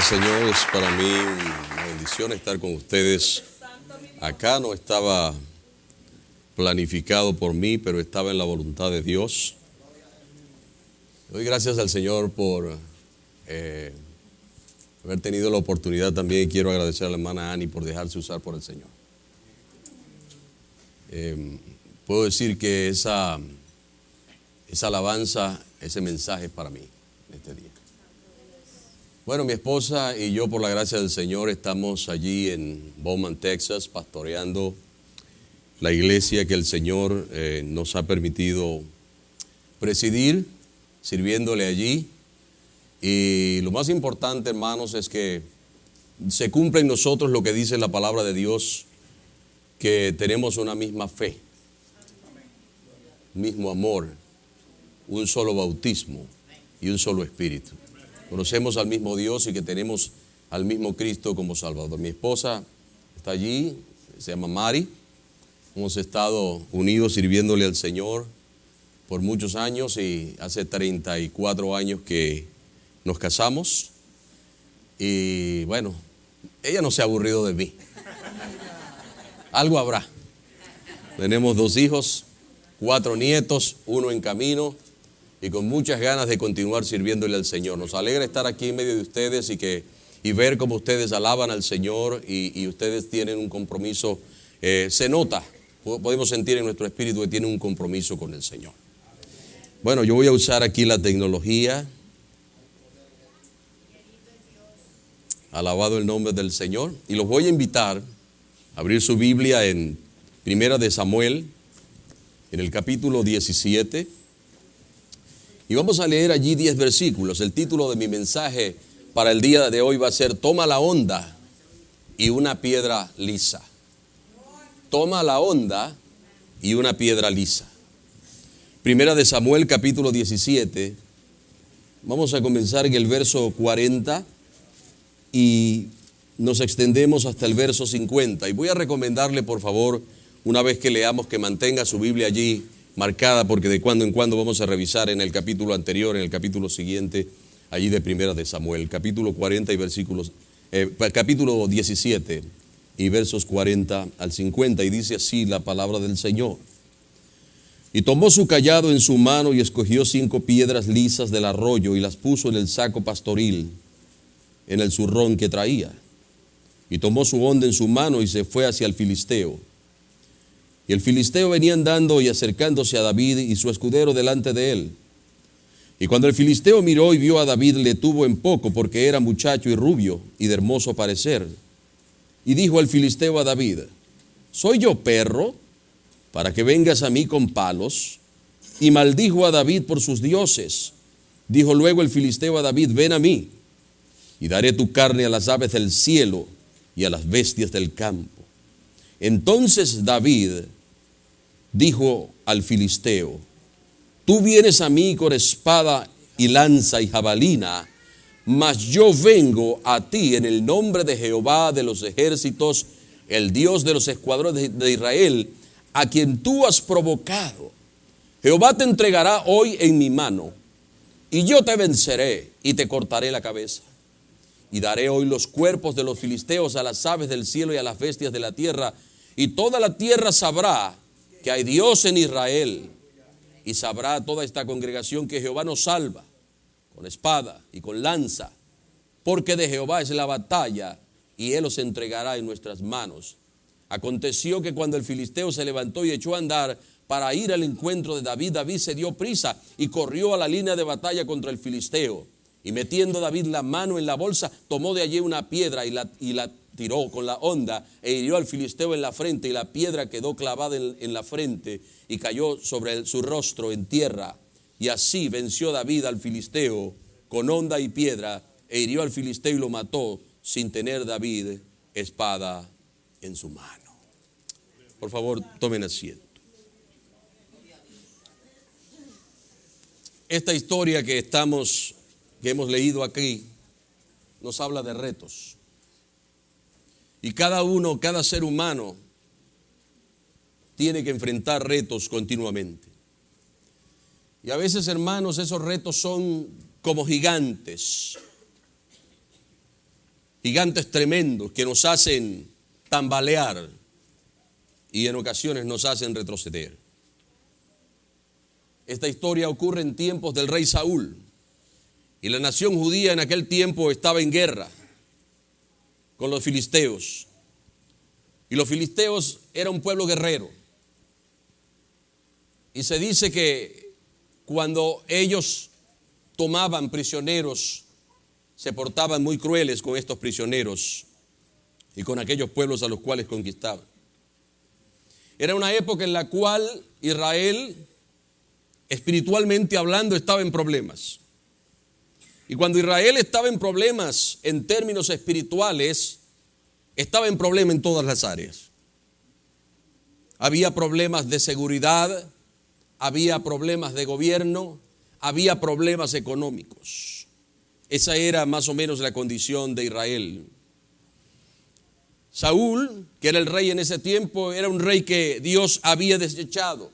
Señor, es para mí una bendición estar con ustedes. Acá no estaba planificado por mí, pero estaba en la voluntad de Dios. Doy gracias al Señor por haber tenido la oportunidad también, y quiero agradecer a la hermana Ani por dejarse usar por el Señor. Puedo decir que esa alabanza, ese mensaje es para mí en este día. Bueno, mi esposa y yo, por la gracia del Señor, estamos allí en Bowman, Texas, pastoreando la iglesia que el Señor nos ha permitido presidir, sirviéndole allí. Y lo más importante, hermanos, es que se cumple en nosotros lo que dice la palabra de Dios, que tenemos una misma fe, mismo amor, un solo bautismo y un solo espíritu. Conocemos al mismo Dios y que tenemos al mismo Cristo como Salvador. Mi esposa está allí, se llama Mari. Hemos estado unidos sirviéndole al Señor por muchos años y hace 34 años que nos casamos. Y bueno, ella no se ha aburrido de mí. Algo habrá. Tenemos 2 hijos, 4 nietos, 1 en camino. Y con muchas ganas de continuar sirviéndole al Señor. Nos alegra estar aquí en medio de ustedes y ver cómo ustedes alaban al Señor y ustedes tienen un compromiso. Se nota, podemos sentir en nuestro espíritu que tienen un compromiso con el Señor. Bueno, yo voy a usar aquí la tecnología. Alabado el nombre del Señor. Y los voy a invitar a abrir su Biblia en Primera de Samuel, en el capítulo 17. Y vamos a leer allí 10 versículos. El título de mi mensaje para el día de hoy va a ser: Toma la honda y una piedra lisa. Toma la honda y una piedra lisa. Primera de Samuel, capítulo 17. Vamos a comenzar en el verso 40 y nos extendemos hasta el verso 50. Y voy a recomendarle, por favor, una vez que leamos, que mantenga su Biblia allí marcada, porque de cuando en cuando vamos a revisar en el capítulo anterior, en el capítulo siguiente, allí de Primera de Samuel, capítulo 40 y versículos, capítulo 17 y versos 40 al 50, y dice así la palabra del Señor. Y tomó su cayado en su mano y escogió 5 piedras lisas del arroyo y las puso en el saco pastoril, en el zurrón que traía. Y tomó su honda en su mano y se fue hacia el filisteo. Y el filisteo venía andando y acercándose a David y su escudero delante de él. Y cuando el filisteo miró y vio a David, le tuvo en poco, porque era muchacho y rubio y de hermoso parecer. Y dijo el filisteo a David: ¿soy yo perro para que vengas a mí con palos? Y maldijo a David por sus dioses. Dijo luego el filisteo a David: ven a mí, y daré tu carne a las aves del cielo y a las bestias del campo. Entonces David dijo al filisteo: tú vienes a mí con espada y lanza y jabalina, mas yo vengo a ti en el nombre de Jehová de los ejércitos, el Dios de los escuadrones de Israel, a quien tú has provocado. Jehová te entregará hoy en mi mano, y yo te venceré y te cortaré la cabeza. Y daré hoy los cuerpos de los filisteos a las aves del cielo y a las bestias de la tierra, y toda la tierra sabrá que hay Dios en Israel, y sabrá toda esta congregación que Jehová nos salva con espada y con lanza, porque de Jehová es la batalla, y él los entregará en nuestras manos. Aconteció que cuando el filisteo se levantó y echó a andar para ir al encuentro de David, David se dio prisa y corrió a la línea de batalla contra el filisteo. Y metiendo David la mano en la bolsa, tomó de allí una piedra y la tiró con la honda e hirió al filisteo en la frente, y la piedra quedó clavada en la frente y cayó sobre su rostro en tierra. Y así venció David al filisteo con honda y piedra, e hirió al filisteo y lo mató, sin tener David espada en su mano. Por favor, tomen asiento. Esta historia que hemos leído aquí nos habla de retos. Y cada ser humano tiene que enfrentar retos continuamente. Y a veces, hermanos, esos retos son como gigantes. gigantes tremendos que nos hacen tambalear y en ocasiones nos hacen retroceder. Esta historia ocurre en tiempos del rey Saúl, y la nación judía en aquel tiempo estaba en guerra con los filisteos. Y los filisteos era un pueblo guerrero. Y se dice que cuando ellos tomaban prisioneros, se portaban muy crueles con estos prisioneros y con aquellos pueblos a los cuales conquistaban. Era una época en la cual Israel, espiritualmente hablando, estaba en problemas. Y cuando Israel estaba en problemas en términos espirituales, estaba en problema en todas las áreas. Había problemas de seguridad, había problemas de gobierno, había problemas económicos. Esa era más o menos la condición de Israel. Saúl, que era el rey en ese tiempo, era un rey que Dios había desechado.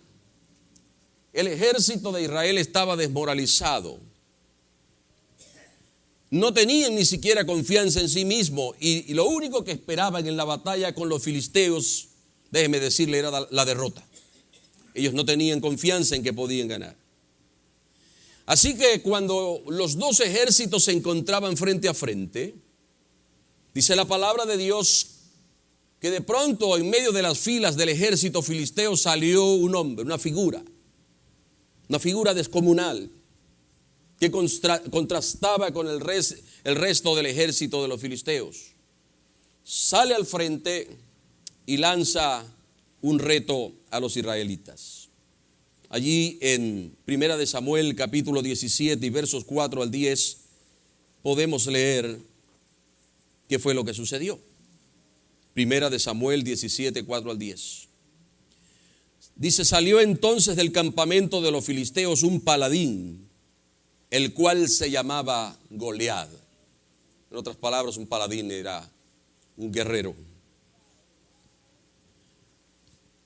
El ejército de Israel estaba desmoralizado. No tenían ni siquiera confianza en sí mismo y lo único que esperaban en la batalla con los filisteos, déjeme decirle, era la derrota. Ellos no tenían confianza en que podían ganar. Así que cuando los dos ejércitos se encontraban frente a frente, dice la palabra de Dios que de pronto en medio de las filas del ejército filisteo salió un hombre, una figura descomunal, que contrastaba con el resto del ejército de los filisteos. Sale al frente y lanza un reto a los israelitas. Allí en Primera de Samuel, capítulo 17 y versos 4 al 10, podemos leer qué fue lo que sucedió. Primera de Samuel 17, 4 al 10. Dice: salió entonces del campamento de los filisteos un paladín, el cual se llamaba Goliat. En otras palabras, un paladín era un guerrero.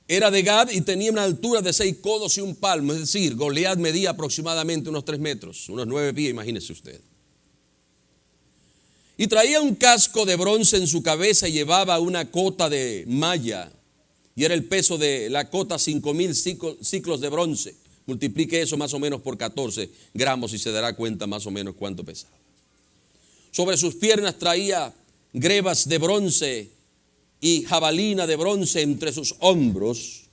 Era de Gad y tenía una altura de 6 codos y un palmo. Es decir, Goliat medía aproximadamente unos 3 metros, unos 9 pies, imagínese usted. Y traía un casco de bronce en su cabeza y llevaba una cota de malla. Y era el peso de la cota 5,000 ciclos de bronce. Multiplique eso más o menos por 14 gramos y se dará cuenta más o menos cuánto pesaba. Sobre sus piernas traía grebas de bronce y jabalina de bronce entre sus hombros.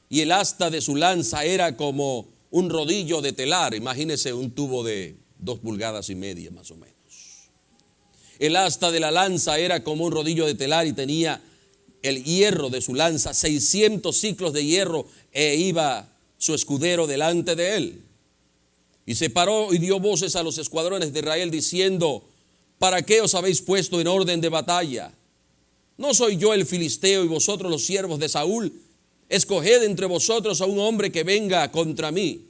Y el asta de su lanza era como un rodillo de telar. Imagínese un tubo de 2,5 pulgadas más o menos. El asta de la lanza era como un rodillo de telar y tenía el hierro de su lanza, 600 ciclos de hierro, e iba su escudero delante de él. Y se paró y dio voces a los escuadrones de Israel diciendo: ¿para qué os habéis puesto en orden de batalla? ¿No soy yo el filisteo y vosotros los siervos de Saúl? Escoged entre vosotros a un hombre que venga contra mí.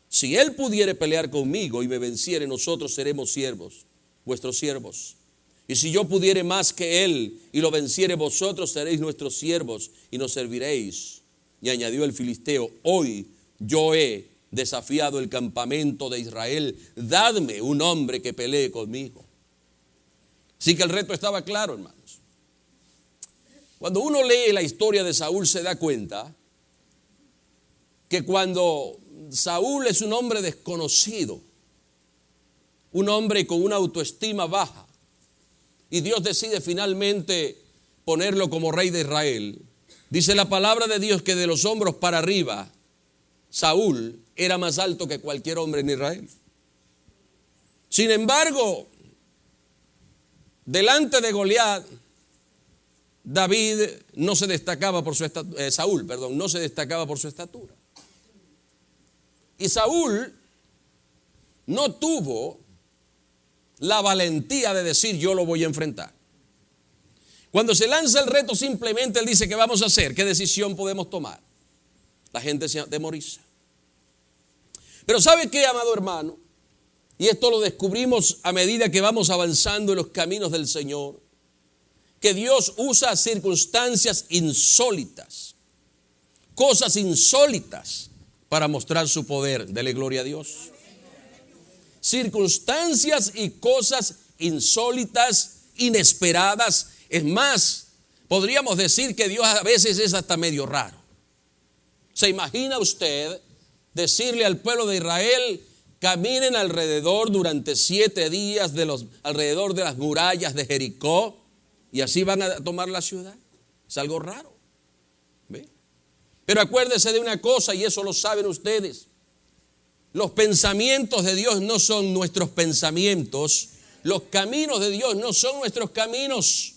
Si él pudiere pelear conmigo y me venciere, nosotros seremos siervos, vuestros siervos. Y si yo pudiere más que él y lo venciere, vosotros seréis nuestros siervos y nos serviréis. Y añadió el filisteo: hoy yo he desafiado el campamento de Israel, dadme un hombre que pelee conmigo. Así que el reto estaba claro, hermanos. Cuando uno lee la historia de Saúl se da cuenta que cuando Saúl es un hombre desconocido, un hombre con una autoestima baja, y Dios decide finalmente ponerlo como rey de Israel, dice la palabra de Dios que de los hombros para arriba, Saúl era más alto que cualquier hombre en Israel. Sin embargo, delante de Goliat, David no se destacaba por su Saúl no se destacaba por su estatura. Y Saúl no tuvo la valentía de decir: yo lo voy a enfrentar. Cuando se lanza el reto, simplemente él dice: ¿qué vamos a hacer? ¿Qué decisión podemos tomar? La gente se atemoriza. Pero ¿sabe qué, amado hermano? Y esto lo descubrimos a medida que vamos avanzando en los caminos del Señor, que Dios usa circunstancias insólitas, cosas insólitas para mostrar su poder. Dele gloria a Dios. Circunstancias y cosas insólitas inesperadas. Es más, podríamos decir que Dios a veces es hasta medio raro. ¿Se imagina usted decirle al pueblo de Israel: caminen alrededor durante 7 días alrededor de las murallas de Jericó y así van a tomar la ciudad? Es algo raro. ¿Ve? Pero acuérdese de una cosa, y eso lo saben ustedes: los pensamientos de Dios no son nuestros pensamientos, los caminos de Dios no son nuestros caminos.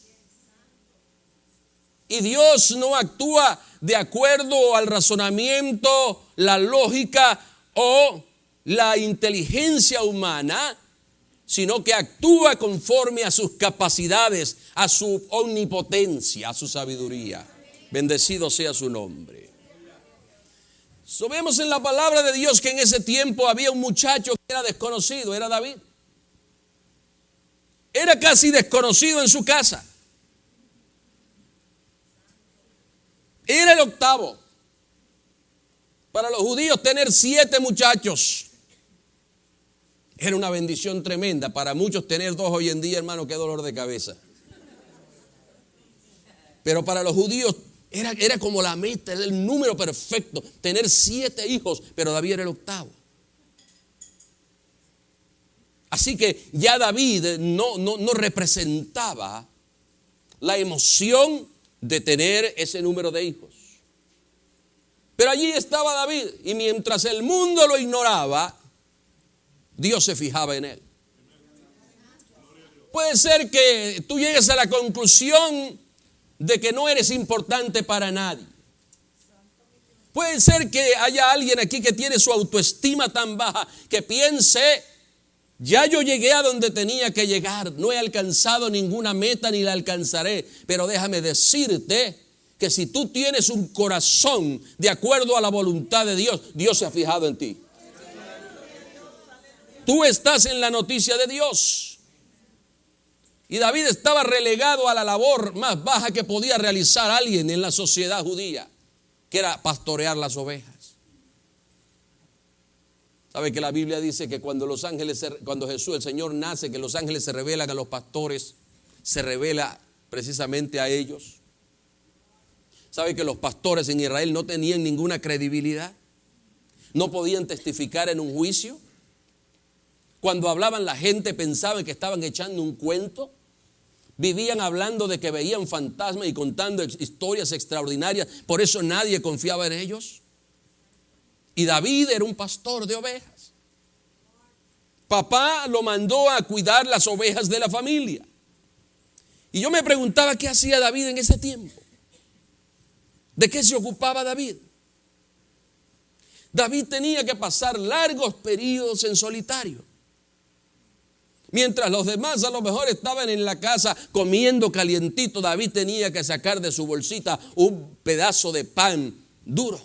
Y Dios no actúa de acuerdo al razonamiento, la lógica o la inteligencia humana, sino que actúa conforme a sus capacidades, a su omnipotencia, a su sabiduría. Bendecido sea su nombre. Vemos en la palabra de Dios que en ese tiempo había un muchacho que era desconocido, era David. Era casi desconocido en su casa. Era el octavo. Para los judíos tener 7 muchachos era una bendición tremenda. Para muchos tener 2 hoy en día, hermano, qué dolor de cabeza. Pero para los judíos era como la meta, era el número perfecto, tener 7 hijos, pero David era el octavo. Así que ya David no representaba la emoción de tener ese número de hijos. Pero allí estaba David, y mientras el mundo lo ignoraba, Dios se fijaba en él. Puede ser que tú llegues a la conclusión de que no eres importante para nadie. Puede ser que haya alguien aquí que tiene su autoestima tan baja que piense: ya yo llegué a donde tenía que llegar, no he alcanzado ninguna meta ni la alcanzaré. Pero déjame decirte que si tú tienes un corazón de acuerdo a la voluntad de Dios, Dios se ha fijado en ti. Tú estás en la noticia de Dios. Y David estaba relegado a la labor más baja que podía realizar alguien en la sociedad judía, que era pastorear las ovejas. ¿Sabe que la Biblia dice que cuando Jesús, el Señor, nace, que los ángeles se revelan a los pastores, se revela precisamente a ellos? ¿Sabe que los pastores en Israel no tenían ninguna credibilidad? No podían testificar en un juicio. Cuando hablaban, la gente pensaba que estaban echando un cuento. Vivían hablando de que veían fantasmas y contando historias extraordinarias. Por eso nadie confiaba en ellos. Y David era un pastor de ovejas. Papá lo mandó a cuidar las ovejas de la familia. Y yo me preguntaba qué hacía David en ese tiempo. ¿De qué se ocupaba David? David tenía que pasar largos periodos en solitario. Mientras los demás a lo mejor estaban en la casa comiendo calientito, David tenía que sacar de su bolsita un pedazo de pan duro,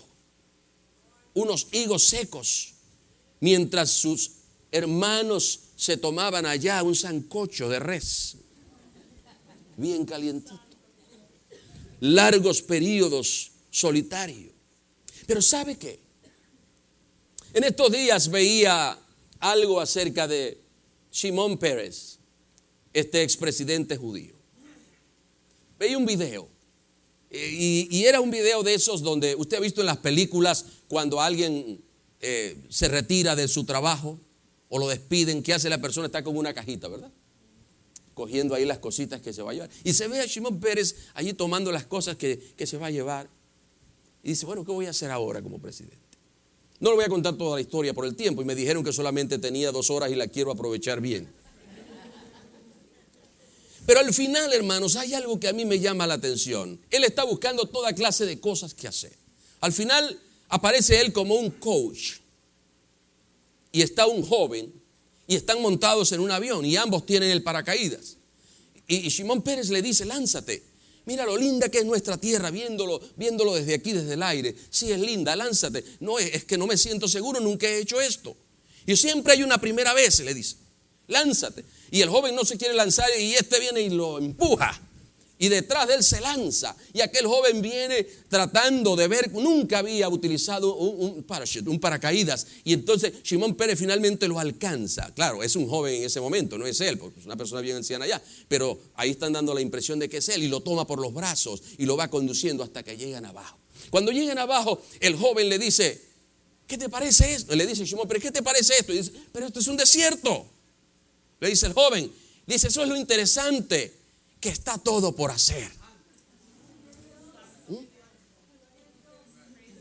unos higos secos, mientras sus hermanos se tomaban allá un sancocho de res, bien calientito. Largos periodos solitario. Pero ¿sabe qué? En estos días veía algo acerca de Shimon Peres, este expresidente judío. Veía un video. Y era un video de esos donde usted ha visto en las películas cuando alguien se retira de su trabajo o lo despiden, ¿qué hace la persona? Está con una cajita, ¿verdad? Cogiendo ahí las cositas que se va a llevar. Y se ve a Shimon Peres allí tomando las cosas que se va a llevar. Y dice, bueno, ¿qué voy a hacer ahora como presidente? No le voy a contar toda la historia por el tiempo. Y me dijeron que solamente tenía 2 horas y la quiero aprovechar bien. Pero al final, hermanos, hay algo que a mí me llama la atención. Él está buscando toda clase de cosas que hacer. Al final aparece él como un coach. Y está un joven. Y están montados en un avión. Y ambos tienen el paracaídas. Y Shimon Peres le dice, lánzate. Mira lo linda que es nuestra tierra, viéndolo desde aquí, desde el aire. Sí, es linda, lánzate. No, es que no me siento seguro, nunca he hecho esto. Y siempre hay una primera vez, le dice, lánzate. Y el joven no se quiere lanzar y este viene y lo empuja. y detrás de él se lanza. Y aquel joven viene tratando de ver, nunca había utilizado un parachute, un paracaídas. Y entonces Shimon Peres finalmente lo alcanza. Claro, es un joven en ese momento, no es él, porque es una persona bien anciana ya. Pero ahí están dando la impresión de que es él y lo toma por los brazos y lo va conduciendo hasta que llegan abajo. Cuando llegan abajo, el joven le dice, ¿qué te parece esto? Le dice Shimon Peres, ¿qué te parece esto? Y dice, pero esto es un desierto. Le dice el joven, dice, eso es lo interesante, que está todo por hacer.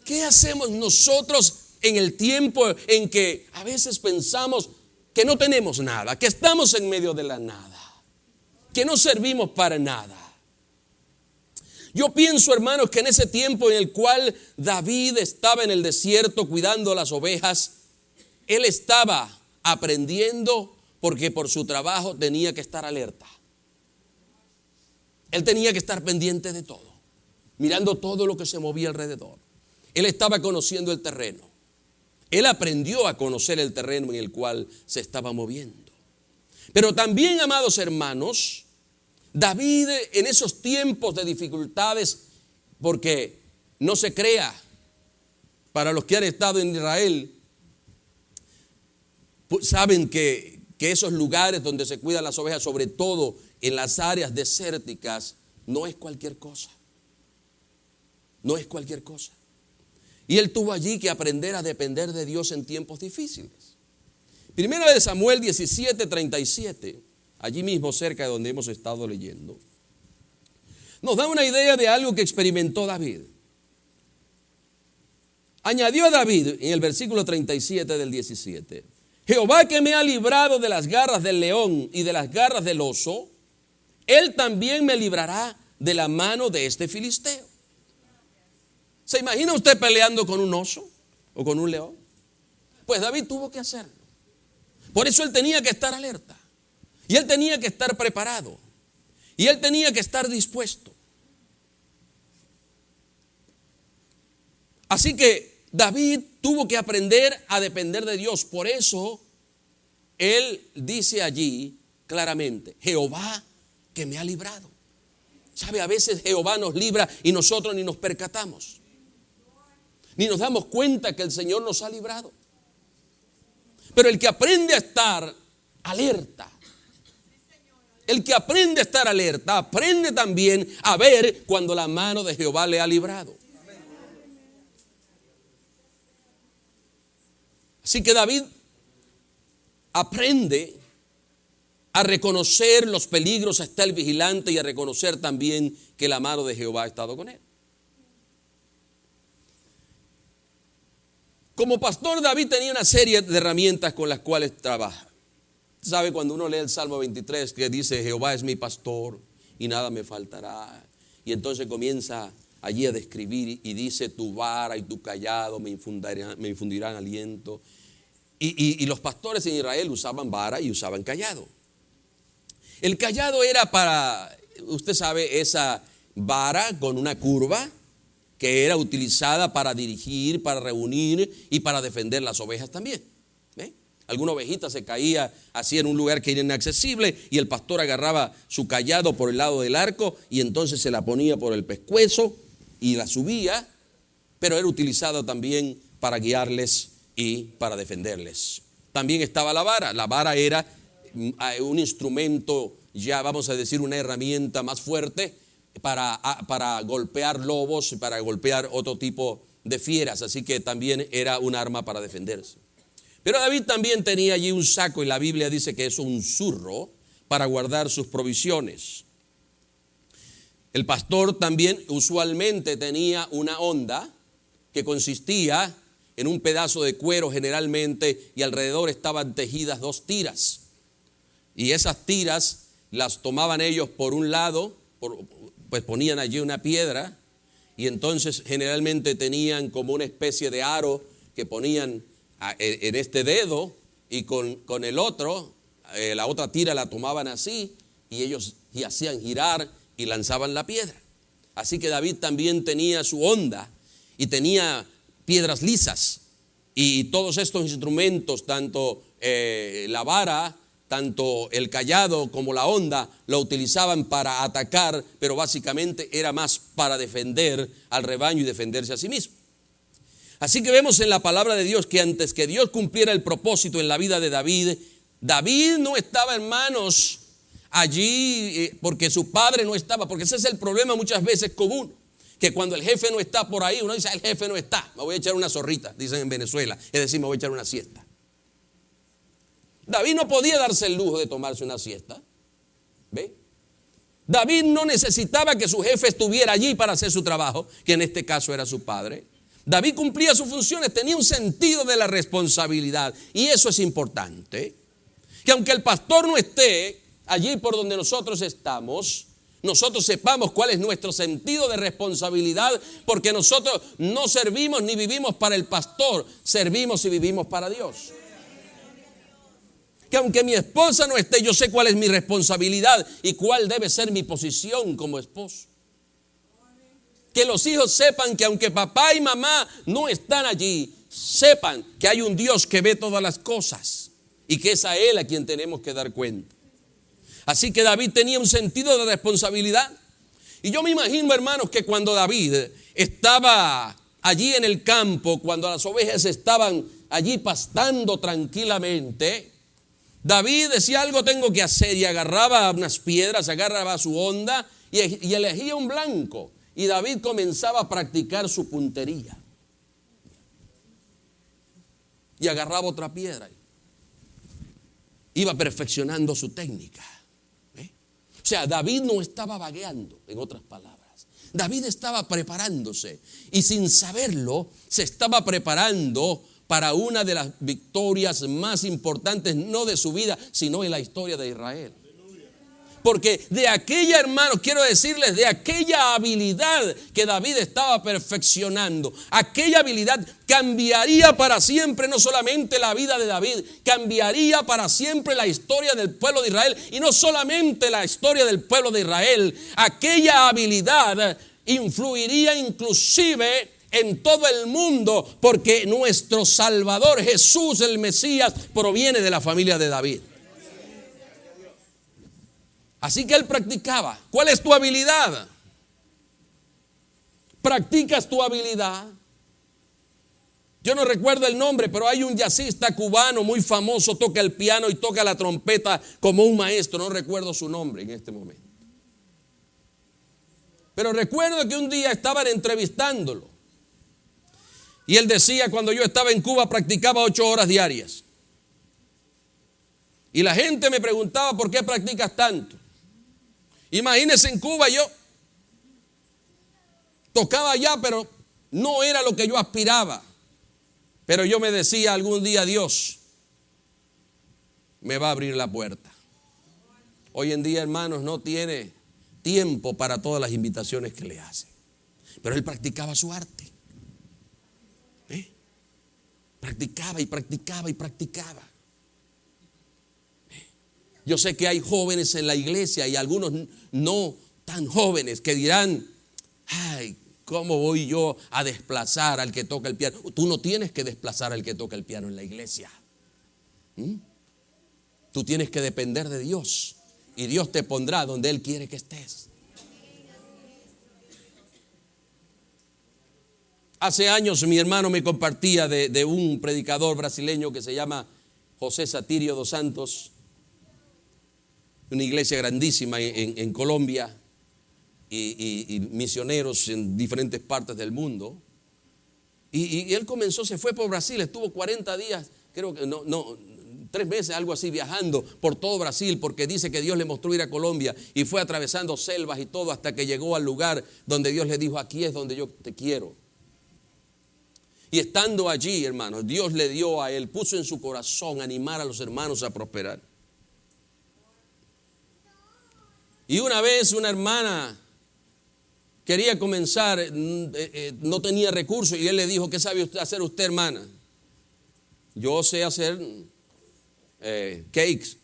¿Qué hacemos nosotros en el tiempo en que a veces pensamos que no tenemos nada, que estamos en medio de la nada, que no servimos para nada? Yo pienso, hermanos, que en ese tiempo en el cual David estaba en el desierto cuidando las ovejas, él estaba aprendiendo porque por su trabajo tenía que estar alerta. Él tenía que estar pendiente de todo, mirando todo lo que se movía alrededor. Él estaba conociendo el terreno. Él aprendió a conocer el terreno en el cual se estaba moviendo. Pero también, amados hermanos, David en esos tiempos de dificultades, porque no se crea, para los que han estado en Israel, saben que esos lugares donde se cuidan las ovejas, sobre todo en las áreas desérticas, no es cualquier cosa. No es cualquier cosa. Y él tuvo allí que aprender a depender de Dios en tiempos difíciles. Primera de Samuel 17:37, allí mismo cerca de donde hemos estado leyendo, nos da una idea de algo que experimentó David. Añadió a David en el versículo 37 del 17, Jehová que me ha librado de las garras del león y de las garras del oso, Él también me librará de la mano de este filisteo. ¿Se imagina usted peleando con un oso o con un león? Pues David tuvo que hacerlo. Por eso él tenía que estar alerta. Y él tenía que estar preparado. Y él tenía que estar dispuesto. Así que David tuvo que aprender a depender de Dios. Por eso él dice allí claramente, Jehová que me ha librado. ¿Sabe? A veces Jehová nos libra y nosotros ni nos percatamos. Ni nos damos cuenta que el Señor nos ha librado. Pero el que aprende a estar alerta, el que aprende a estar alerta, aprende también a ver cuando la mano de Jehová le ha librado. Así que David aprende a reconocer los peligros, a estar vigilante y a reconocer también que la mano de Jehová ha estado con él. Como pastor, David tenía una serie de herramientas con las cuales trabaja. ¿Sabe? Cuando uno lee el Salmo 23 que dice, Jehová es mi pastor y nada me faltará. Y entonces comienza allí a describir y dice, tu vara y tu callado me infundirán aliento. Y los pastores en Israel usaban vara y usaban callado. El callado era para, usted sabe, esa vara con una curva que era utilizada para dirigir, para reunir y para defender las ovejas también. Alguna ovejita se caía así en un lugar que era inaccesible y el pastor agarraba su callado por el lado del arco y entonces se la ponía por el pescuezo y la subía, pero era utilizado también para guiarles y para defenderles. También estaba la vara. La vara era un instrumento, ya vamos a decir una herramienta más fuerte para golpear lobos, para golpear otro tipo de fieras, así que también era un arma para defenderse. Pero David también tenía allí un saco y la Biblia dice que es un zurro para guardar sus provisiones. El pastor también usualmente tenía una honda que consistía en un pedazo de cuero generalmente y alrededor estaban tejidas 2 tiras. Y esas tiras las tomaban ellos por un lado, pues ponían allí una piedra y entonces generalmente tenían como una especie de aro que ponían en este dedo y con el otro, la otra tira la tomaban así y ellos hacían girar y lanzaban la piedra. Así que David también tenía su honda y tenía piedras lisas y todos estos instrumentos, tanto la vara tanto el cayado como la honda lo utilizaban para atacar, pero básicamente era más para defender al rebaño y defenderse a sí mismo. Así que vemos en la palabra de Dios que antes que Dios cumpliera el propósito en la vida de David, David no estaba, hermanos, allí porque su padre no estaba, porque ese es el problema muchas veces común, que cuando el jefe no está por ahí, uno dice, el jefe no está, me voy a echar una zorrita, dicen en Venezuela, es decir, me voy a echar una siesta. David no podía darse el lujo de tomarse una siesta. ¿Ve? David no necesitaba que su jefe estuviera allí para hacer su trabajo, que en este caso era su padre. David cumplía sus funciones, tenía un sentido de la responsabilidad, y eso es importante. Que aunque el pastor no esté allí por donde nosotros estamos, nosotros sepamos cuál es nuestro sentido de responsabilidad, porque nosotros no servimos ni vivimos para el pastor, servimos y vivimos para Dios. Que aunque mi esposa no esté, yo sé cuál es mi responsabilidad y cuál debe ser mi posición como esposo. Que los hijos sepan que aunque papá y mamá no están allí, sepan que hay un Dios que ve todas las cosas y que es a Él a quien tenemos que dar cuenta. Así que David tenía un sentido de responsabilidad. Y yo me imagino, hermanos, que cuando David estaba allí en el campo, cuando las ovejas estaban allí pastando tranquilamente, David decía, algo tengo que hacer, y agarraba unas piedras, agarraba su honda y elegía un blanco. Y David comenzaba a practicar su puntería. Y agarraba otra piedra. Iba perfeccionando su técnica. O sea, David no estaba vagueando, en otras palabras. David estaba preparándose y sin saberlo se estaba preparando para una de las victorias más importantes, no de su vida, sino en la historia de Israel. Porque de aquella, hermanos, quiero decirles, de aquella habilidad que David estaba perfeccionando, aquella habilidad cambiaría para siempre no solamente la vida de David, cambiaría para siempre la historia del pueblo de Israel. Y no solamente la historia del pueblo de Israel, aquella habilidad influiría inclusive en todo el mundo, porque nuestro Salvador Jesús el Mesías proviene de la familia de David. Así que él practicaba. ¿Cuál es tu habilidad? ¿Practicas tu habilidad? Yo no recuerdo el nombre, pero hay un jazzista cubano muy famoso, toca el piano y toca la trompeta como un maestro. No recuerdo su nombre en este momento. Pero recuerdo que un día estaban entrevistándolo. Y él decía, cuando yo estaba en Cuba practicaba 8 horas diarias. Y la gente me preguntaba, ¿por qué practicas tanto? Imagínense, en Cuba yo tocaba allá, pero no era lo que yo aspiraba. Pero yo me decía, algún día Dios me va a abrir la puerta. Hoy en día, hermanos, no tiene tiempo para todas las invitaciones que le hacen. Pero él practicaba su arte. Practicaba y practicaba y practicaba. Yo sé que hay jóvenes en la iglesia y algunos no tan jóvenes que dirán, ay, ¿cómo voy yo a desplazar al que toca el piano? Tú no tienes que desplazar al que toca el piano en la iglesia. Tú tienes que depender de Dios y Dios te pondrá donde Él quiere que estés. Hace años mi hermano me compartía de un predicador brasileño que se llama José Satirio dos Santos, una iglesia grandísima en Colombia y misioneros en diferentes partes del mundo. Y él comenzó, se fue por Brasil, estuvo 40 días, creo que 3 meses, algo así, viajando por todo Brasil, porque dice que Dios le mostró ir a Colombia y fue atravesando selvas y todo hasta que llegó al lugar donde Dios le dijo, aquí es donde yo te quiero. Y estando allí, hermanos, Dios le dio a él, puso en su corazón animar a los hermanos a prosperar. Y una vez una hermana quería comenzar, no tenía recursos, y él le dijo, ¿qué sabe hacer usted, hermana? Yo sé hacer cakes.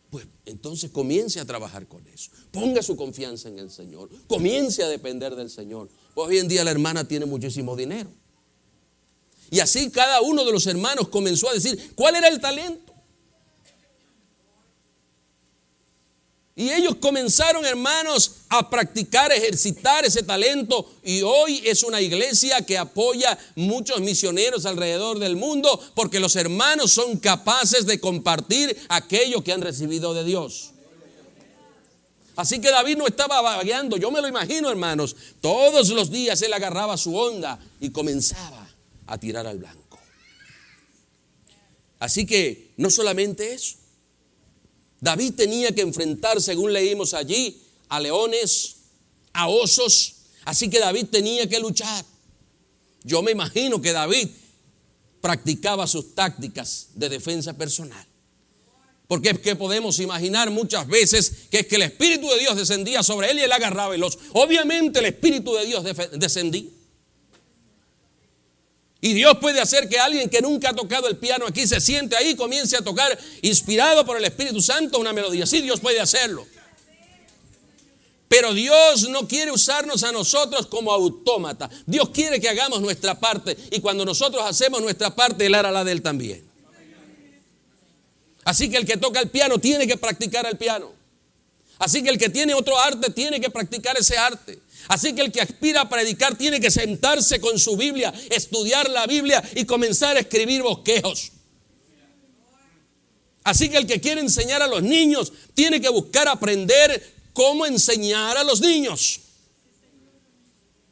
Pues entonces comience a trabajar con eso. Ponga su confianza en el Señor. Comience a depender del Señor. Pues hoy en día la hermana tiene muchísimo dinero. Y así cada uno de los hermanos comenzó a decir cuál era el talento. Y ellos comenzaron, hermanos, a practicar, ejercitar ese talento. Y hoy es una iglesia que apoya muchos misioneros alrededor del mundo, porque los hermanos son capaces de compartir aquello que han recibido de Dios. Así que David no estaba vagueando. Yo me lo imagino, hermanos. Todos los días él agarraba su onda y comenzaba a tirar al blanco. Así que no solamente eso. David tenía que enfrentar, según leímos allí, a leones, a osos. Así que David tenía que luchar. Yo me imagino que David practicaba sus tácticas de defensa personal. Porque es que podemos imaginar muchas veces que es que el Espíritu de Dios descendía sobre él y él agarraba el oso. Obviamente el Espíritu de Dios descendía. Y Dios puede hacer que alguien que nunca ha tocado el piano aquí se siente ahí y comience a tocar, inspirado por el Espíritu Santo, una melodía. Sí, Dios puede hacerlo. Pero Dios no quiere usarnos a nosotros como autómata. Dios quiere que hagamos nuestra parte. Y cuando nosotros hacemos nuestra parte, Él hará la de Él también. Así que el que toca el piano tiene que practicar el piano. Así que el que tiene otro arte tiene que practicar ese arte. Así que el que aspira a predicar tiene que sentarse con su Biblia, estudiar la Biblia y comenzar a escribir bosquejos. Así que el que quiere enseñar a los niños tiene que buscar aprender cómo enseñar a los niños.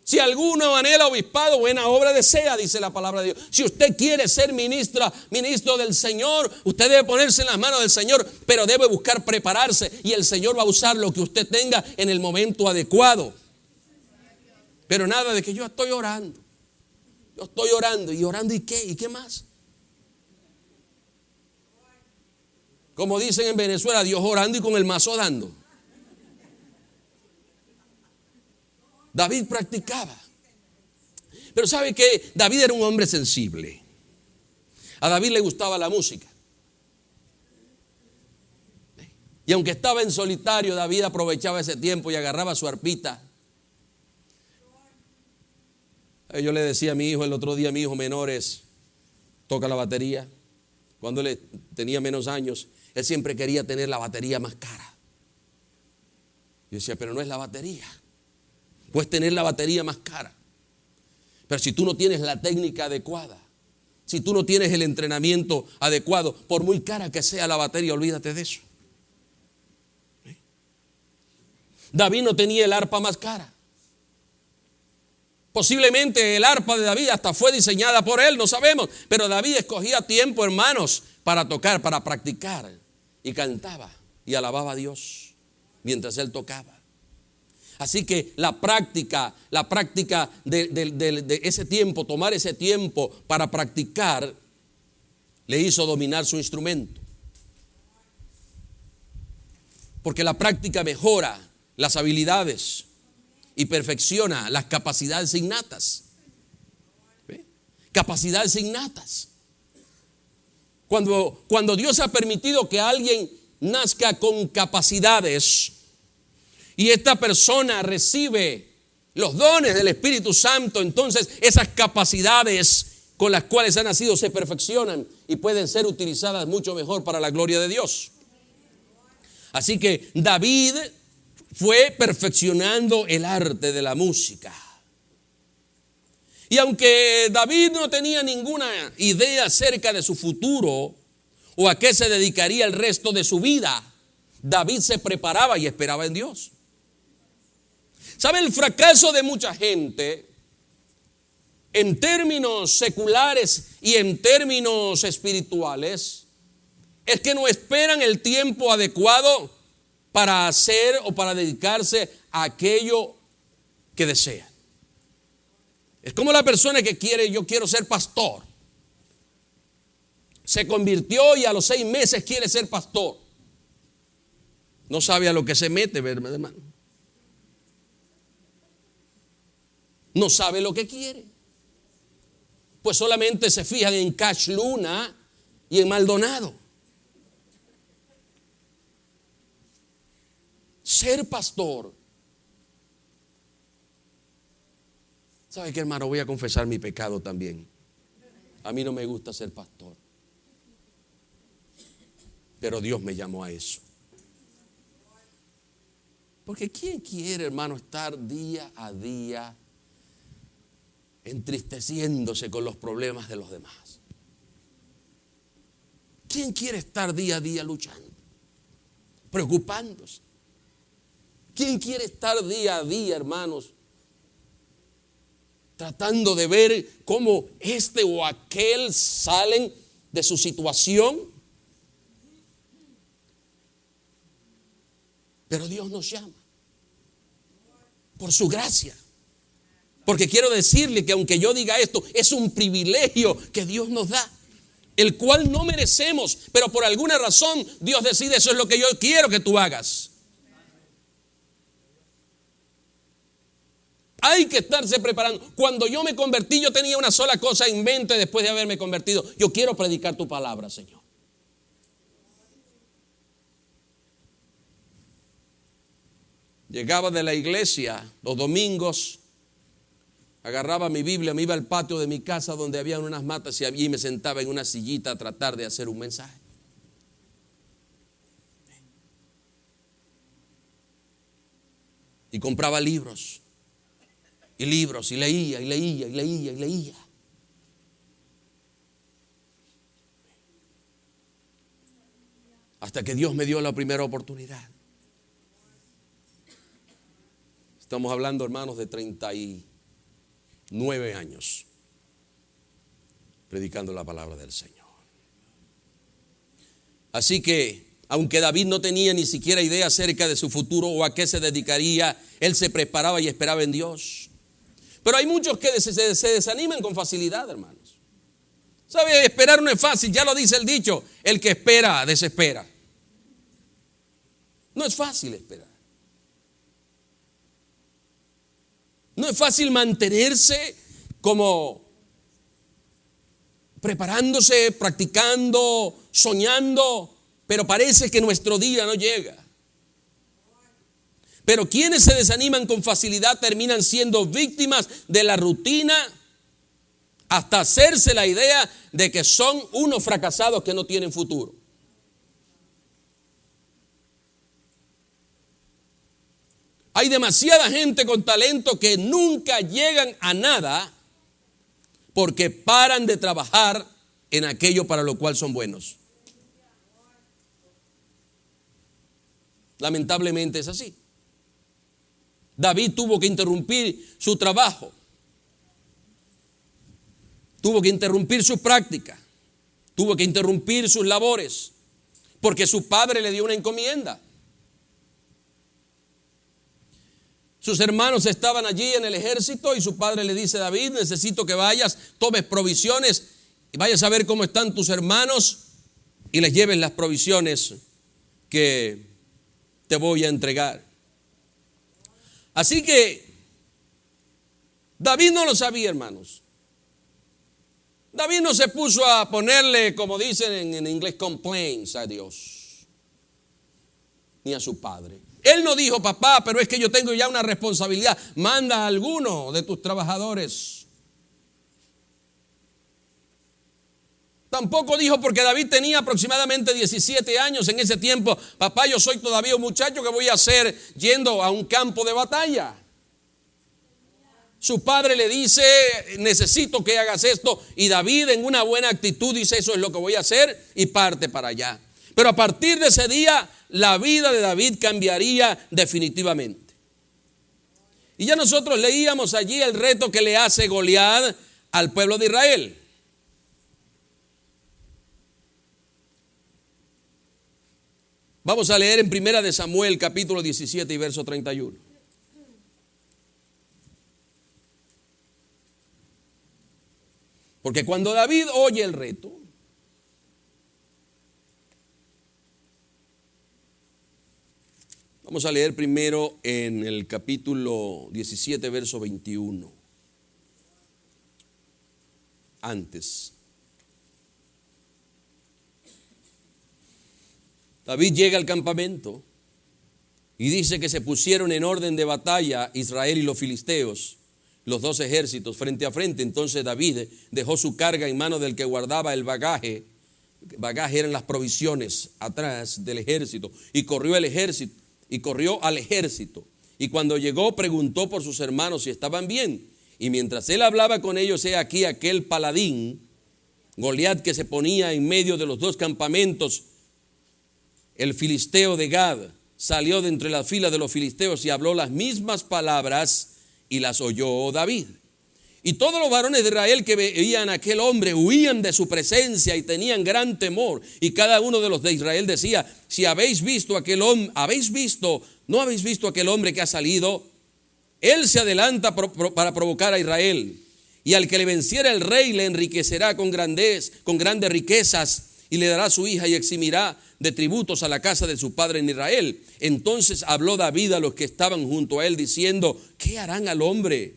Si alguno anhela obispado, buena obra desea, dice la palabra de Dios. Si usted quiere ser ministro del Señor, usted debe ponerse en las manos del Señor, pero debe buscar prepararse y el Señor va a usar lo que usted tenga en el momento adecuado. Pero nada de que yo estoy orando. Yo estoy orando. ¿Y orando y qué? ¿Y qué más? Como dicen en Venezuela, Dios orando y con el mazo dando. David practicaba. Pero ¿sabe qué? David era un hombre sensible. A David le gustaba la música. Y aunque estaba en solitario, David aprovechaba ese tiempo y agarraba su arpita. Yo le decía a mi hijo el otro día, mi hijo menor toca la batería. Cuando él tenía menos años, él siempre quería tener la batería más cara. Yo decía, pero no es la batería. Puedes tener la batería más cara. Pero si tú no tienes la técnica adecuada, si tú no tienes el entrenamiento adecuado, por muy cara que sea la batería, olvídate de eso. David no tenía el arpa más cara. Posiblemente el arpa de David hasta fue diseñada por él, no sabemos. Pero David escogía tiempo, hermanos, para tocar, para practicar. Y cantaba y alababa a Dios mientras él tocaba. Así que la práctica de ese tiempo, tomar ese tiempo para practicar, le hizo dominar su instrumento. Porque la práctica mejora las habilidades y perfecciona las capacidades innatas. ¿Ve? Capacidades innatas. Cuando Dios ha permitido que alguien nazca con capacidades y esta persona recibe los dones del Espíritu Santo, entonces esas capacidades con las cuales ha nacido se perfeccionan y pueden ser utilizadas mucho mejor para la gloria de Dios. Así que David fue perfeccionando el arte de la música. Y aunque David no tenía ninguna idea acerca de su futuro o a qué se dedicaría el resto de su vida, David se preparaba y esperaba en Dios. ¿Sabe? El fracaso de mucha gente en términos seculares y en términos espirituales es que no esperan el tiempo adecuado para hacer o para dedicarse a aquello que desean. Es como la persona que yo quiero ser pastor. Se convirtió y a los 6 meses quiere ser pastor. No sabe a lo que se mete, ¿verdad, hermano? No sabe lo que quiere. Pues solamente se fijan en Cash Luna y en Maldonado. Ser pastor. ¿Sabe qué, hermano? Voy a confesar mi pecado también. A mí no me gusta ser pastor, pero Dios me llamó a eso. Porque ¿quién quiere, hermano, estar día a día entristeciéndose con los problemas de los demás? ¿Quién quiere estar día a día luchando, preocupándose? ¿Quién quiere estar día a día, hermanos, tratando de ver cómo este o aquel salen de su situación? Pero Dios nos llama por su gracia. Porque quiero decirle que aunque yo diga esto, es un privilegio que Dios nos da, el cual no merecemos, pero por alguna razón Dios decide: eso es lo que yo quiero que tú hagas. Hay que estarse preparando. Cuando yo me convertí, yo tenía una sola cosa en mente después de haberme convertido: yo quiero predicar tu palabra, Señor. Llegaba de la iglesia los domingos, agarraba mi Biblia, me iba al patio de mi casa donde había unas matas y allí me sentaba en una sillita a tratar de hacer un mensaje. Y compraba libros y libros y leía y leía y leía y leía. Hasta que Dios me dio la primera oportunidad. Estamos hablando, hermanos, de 39 años predicando la palabra del Señor. Así que, aunque David no tenía ni siquiera idea acerca de su futuro o a qué se dedicaría, él se preparaba y esperaba en Dios. Pero hay muchos que se desaniman con facilidad, hermanos. ¿Sabe? Esperar no es fácil, ya lo dice el dicho: el que espera, desespera. No es fácil esperar. No es fácil mantenerse como preparándose, practicando, soñando, pero parece que nuestro día no llega. Pero quienes se desaniman con facilidad terminan siendo víctimas de la rutina hasta hacerse la idea de que son unos fracasados que no tienen futuro. Hay demasiada gente con talento que nunca llegan a nada porque paran de trabajar en aquello para lo cual son buenos. Lamentablemente es así. David tuvo que interrumpir su trabajo, tuvo que interrumpir su práctica, tuvo que interrumpir sus labores, porque su padre le dio una encomienda. Sus hermanos estaban allí en el ejército y su padre le dice: David, necesito que vayas, tomes provisiones y vayas a ver cómo están tus hermanos y les lleves las provisiones que te voy a entregar. Así que David no lo sabía, hermanos. David no se puso a ponerle, como dicen en inglés, complaints a Dios ni a su padre. Él no dijo: papá, pero es que yo tengo ya una responsabilidad, manda a alguno de tus trabajadores. Tampoco dijo, porque David tenía aproximadamente 17 años en ese tiempo: papá, yo soy todavía un muchacho, ¿qué voy a hacer yendo a un campo de batalla? Su padre le dice: necesito que hagas esto, y David en una buena actitud dice: eso es lo que voy a hacer, y parte para allá. Pero a partir de ese día, la vida de David cambiaría definitivamente. Y ya nosotros leíamos allí el reto que le hace Goliat al pueblo de Israel. Vamos a leer en Primera de Samuel, capítulo 17 y verso 31. Porque cuando David oye el reto, vamos a leer primero en el capítulo 17, verso 21. Antes. David llega al campamento y dice que se pusieron en orden de batalla Israel y los filisteos, los dos ejércitos frente a frente. Entonces David dejó su carga en manos del que guardaba el bagaje. Bagaje eran las provisiones atrás del ejército. Y corrió al ejército. Y cuando llegó preguntó por sus hermanos si estaban bien. Y mientras él hablaba con ellos, he aquí aquel paladín, Goliat, que se ponía en medio de los dos campamentos, el filisteo de Gad, salió de entre las filas de los filisteos y habló las mismas palabras y las oyó David. Y todos los varones de Israel que veían a aquel hombre huían de su presencia y tenían gran temor. Y cada uno de los de Israel decía: si habéis visto aquel hombre, no habéis visto aquel hombre que ha salido. Él se adelanta para provocar a Israel. Y al que le venciera el rey le enriquecerá con grandes riquezas, y le dará su hija y eximirá de tributos a la casa de su padre en Israel. Entonces habló David a los que estaban junto a él diciendo: ¿qué harán al hombre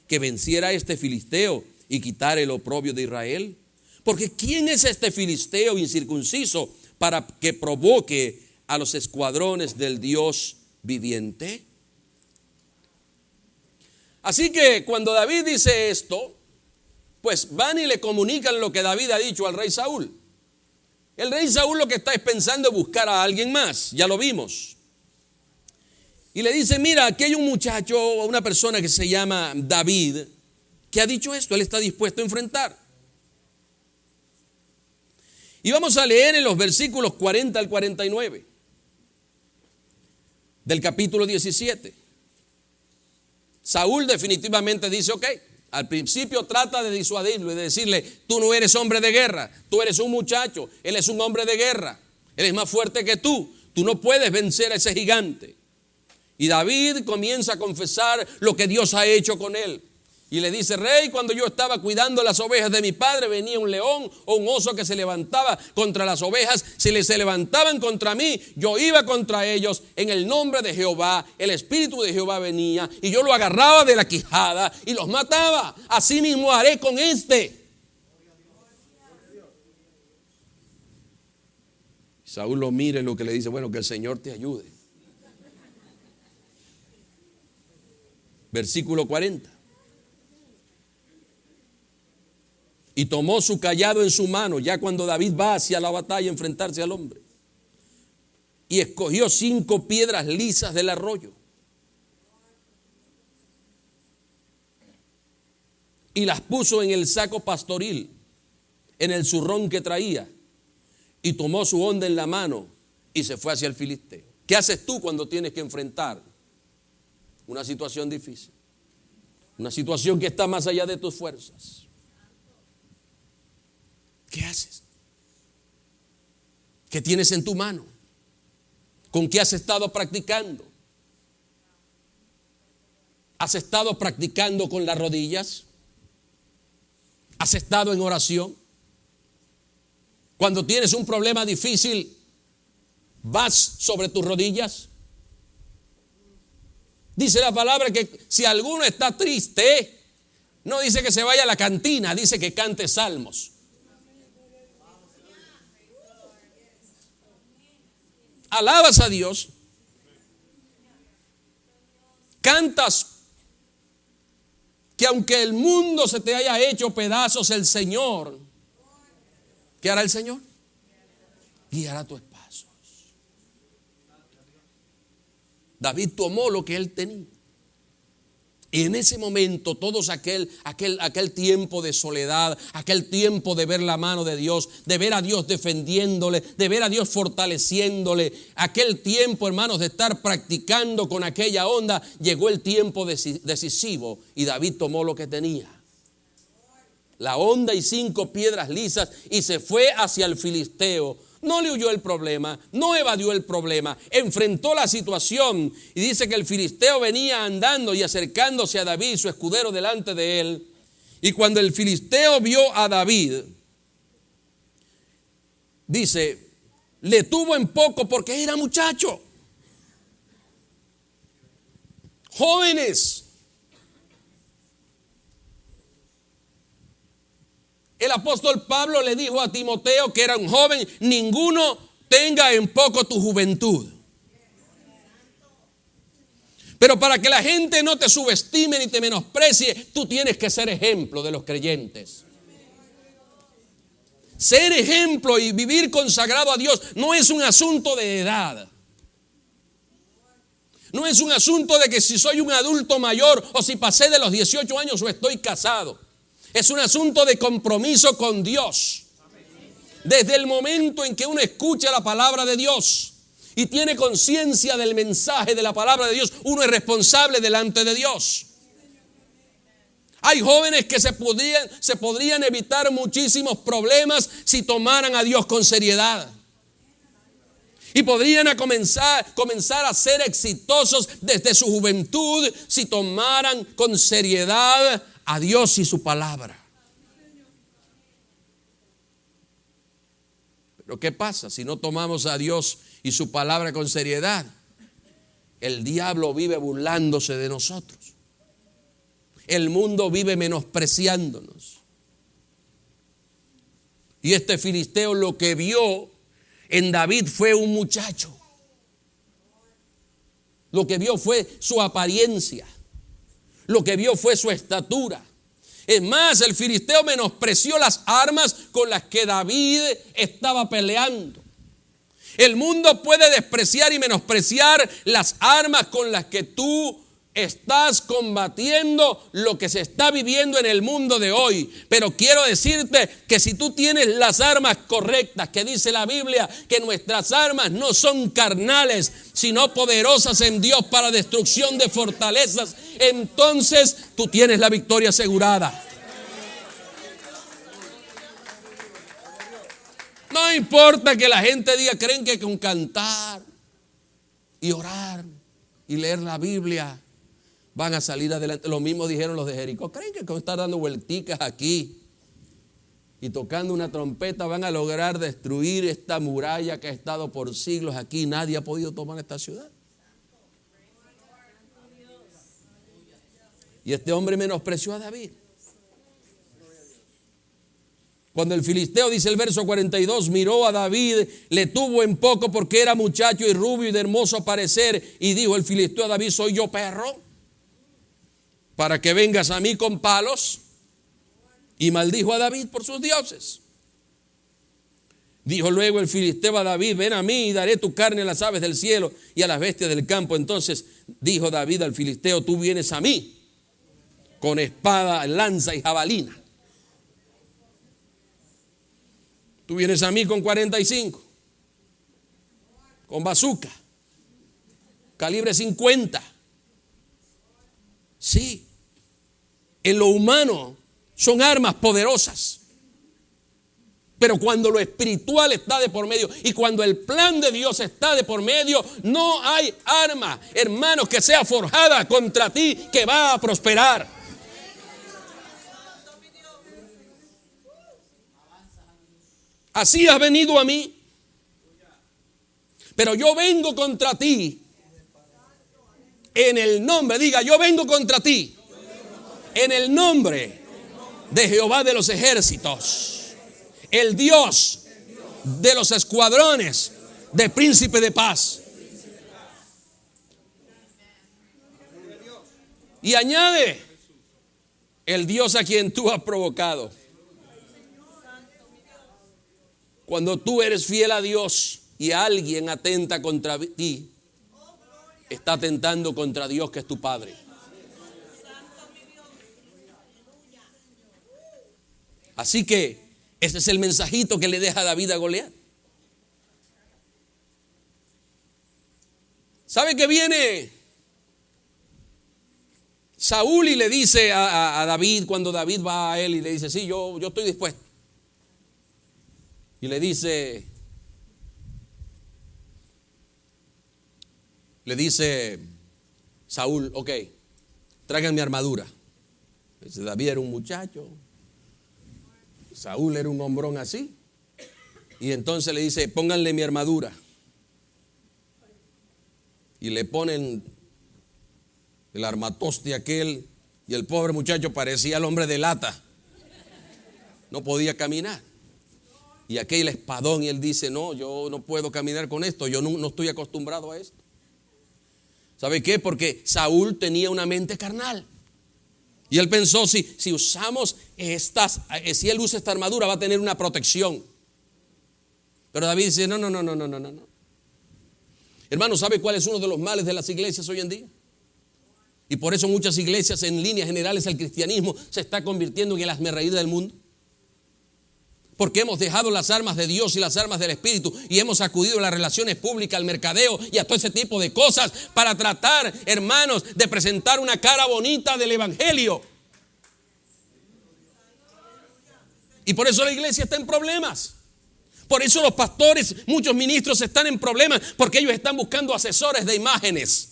que venciera a este filisteo y quitare el oprobio de Israel? Porque ¿quién es este filisteo incircunciso para que provoque a los escuadrones del Dios viviente? Así que cuando David dice esto, pues van y le comunican lo que David ha dicho al rey Saúl. El rey Saúl lo que está es pensando en buscar a alguien más, ya lo vimos. Y le dice: mira, aquí hay un muchacho, una persona que se llama David, que ha dicho esto, él está dispuesto a enfrentar. Y vamos a leer en los versículos 40 al 49 del capítulo 17. Saúl definitivamente dice: ok. Al principio trata de disuadirlo y de decirle: tú no eres hombre de guerra, tú eres un muchacho, él es un hombre de guerra, él es más fuerte que tú no puedes vencer a ese gigante. Y David comienza a confesar lo que Dios ha hecho con él. Y le dice: rey, cuando yo estaba cuidando las ovejas de mi padre, venía un león o un oso que se levantaba contra las ovejas. Si se levantaban contra mí, yo iba contra ellos en el nombre de Jehová. El espíritu de Jehová venía y yo lo agarraba de la quijada y los mataba. Así mismo haré con este. Saúl lo mira y lo que le dice: bueno, que el Señor te ayude. Versículo 40. Y tomó su cayado en su mano, ya cuando David va hacia la batalla a enfrentarse al hombre. Y escogió 5 piedras lisas del arroyo. Y las puso en el saco pastoril, en el zurrón que traía. Y tomó su honda en la mano y se fue hacia el filisteo. ¿Qué haces tú cuando tienes que enfrentar una situación difícil? Una situación que está más allá de tus fuerzas. ¿Qué haces? ¿Qué tienes en tu mano? ¿Con qué has estado practicando? ¿Has estado practicando con las rodillas? ¿Has estado en oración? Cuando tienes un problema difícil, ¿vas sobre tus rodillas? Dice la palabra que si alguno está triste, no dice que se vaya a la cantina, dice que cante salmos. Alabas a Dios, cantas que aunque el mundo se te haya hecho pedazos, el Señor, ¿qué hará el Señor? Guiará tus pasos. David tomó lo que él tenía. Y en ese momento, todos aquel tiempo de soledad, aquel tiempo de ver la mano de Dios, de ver a Dios defendiéndole, de ver a Dios fortaleciéndole, aquel tiempo, hermanos, de estar practicando con aquella onda, llegó el tiempo decisivo y David tomó lo que tenía. La honda y 5 piedras lisas y se fue hacia el filisteo. No le huyó el problema, no evadió el problema, enfrentó la situación. Y dice que el filisteo venía andando y acercándose a David, su escudero, delante de él. Y cuando el filisteo vio a David, dice, le tuvo en poco porque era muchacho. Jóvenes. El apóstol Pablo le dijo a Timoteo, que era un joven: ninguno tenga en poco tu juventud. Pero para que la gente no te subestime ni te menosprecie, tú tienes que ser ejemplo de los creyentes. Ser ejemplo y vivir consagrado a Dios no es un asunto de edad. No es un asunto de que si soy un adulto mayor o si pasé de los 18 años o estoy casado. Es un asunto de compromiso con Dios. Desde el momento en que uno escucha la palabra de Dios y tiene conciencia del mensaje de la palabra de Dios, uno es responsable delante de Dios. Hay jóvenes que se podrían evitar muchísimos problemas si tomaran a Dios con seriedad. Y podrían comenzar a ser exitosos desde su juventud si tomaran con seriedad a Dios y su palabra. Pero ¿qué pasa si no tomamos a Dios y su palabra con seriedad? El diablo vive burlándose de nosotros. El mundo vive menospreciándonos. Y este filisteo lo que vio en David fue un muchacho. Lo que vio fue su apariencia. Lo que vio fue su estatura. Es más, el filisteo menospreció las armas con las que David estaba peleando. El mundo puede despreciar y menospreciar las armas con las que tú estás combatiendo lo que se está viviendo en el mundo de hoy. Pero quiero decirte que si tú tienes las armas correctas, que dice la Biblia que nuestras armas no son carnales, sino poderosas en Dios para destrucción de fortalezas, entonces tú tienes la victoria asegurada. No importa que la gente diga, creen que con cantar y orar y leer la Biblia van a salir adelante. Lo mismo dijeron los de Jericó. ¿Creen que con estar dando vuelticas aquí y tocando una trompeta van a lograr destruir esta muralla que ha estado por siglos aquí? Nadie ha podido tomar esta ciudad. Y este hombre menospreció a David. Cuando el filisteo, dice el verso 42, miró a David, le tuvo en poco porque era muchacho y rubio y de hermoso parecer, y dijo el filisteo a David, ¿soy yo perro para que vengas a mí con palos? Y maldijo a David por sus dioses. Dijo luego el filisteo a David, ven a mí y daré tu carne a las aves del cielo y a las bestias del campo. Entonces dijo David al filisteo, tú vienes a mí con espada, lanza y jabalina. Tú vienes a mí con 45, con bazooka, calibre 50. Sí, en lo humano son armas poderosas. Pero cuando lo espiritual está de por medio y cuando el plan de Dios está de por medio, no hay arma, hermanos, que sea forjada contra ti que va a prosperar. Así has venido a mí, pero yo vengo contra ti en el nombre, diga, yo vengo contra ti en el nombre de Jehová de los ejércitos, el Dios de los escuadrones de príncipe de paz. Y añade, el Dios a quien tú has provocado. Cuando tú eres fiel a Dios y alguien atenta contra ti, está atentando contra Dios, que es tu Padre. Así que ese es el mensajito que le deja David a Goliat. ¿Sabe que viene Saúl y le dice a David, cuando David va a él y le dice, sí, yo estoy dispuesto? Y le dice Saúl, ok, traigan mi armadura. Dice, David era un muchacho, Saúl era un hombrón así. Y entonces le dice, pónganle mi armadura. Y le ponen el armatoste aquel, y el pobre muchacho parecía el hombre de lata. No podía caminar. Y aquel espadón, y él dice, no, yo no puedo caminar con esto, yo no estoy acostumbrado a esto. ¿Sabe qué? Porque Saúl tenía una mente carnal. Y él pensó, si usamos si él usa esta armadura va a tener una protección. Pero David dice, no. Hermano, ¿sabe cuál es uno de los males de las iglesias hoy en día? Y por eso muchas iglesias, en líneas generales, el cristianismo se está convirtiendo en el hazmerreír del mundo. Porque hemos dejado las armas de Dios y las armas del Espíritu y hemos acudido a las relaciones públicas, al mercadeo y a todo ese tipo de cosas para tratar, hermanos, de presentar una cara bonita del evangelio. Y por eso la iglesia está en problemas. Por eso los pastores, muchos ministros están en problemas, porque ellos están buscando asesores de imágenes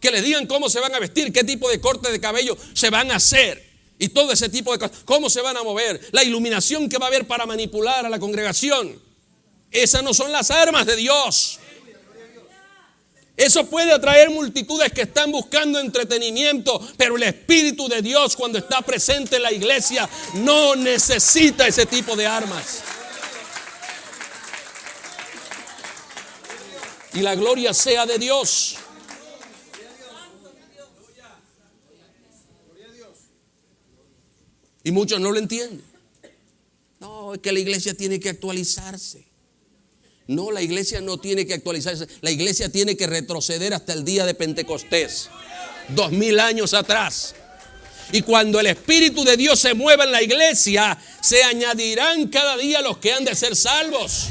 que les digan cómo se van a vestir, qué tipo de corte de cabello se van a hacer y todo ese tipo de cosas, cómo se van a mover, la iluminación que va a haber para manipular a la congregación. Esas no son las armas de Dios. Eso puede atraer multitudes que están buscando entretenimiento, pero el Espíritu de Dios, cuando está presente en la iglesia, no necesita ese tipo de armas. Y la gloria sea de Dios. Y muchos no lo entienden. No, es que la iglesia tiene que actualizarse. No, la iglesia no tiene que actualizarse. La iglesia tiene que retroceder hasta el día de Pentecostés, 2000 años atrás. Y cuando el Espíritu de Dios se mueva en la iglesia, se añadirán cada día los que han de ser salvos.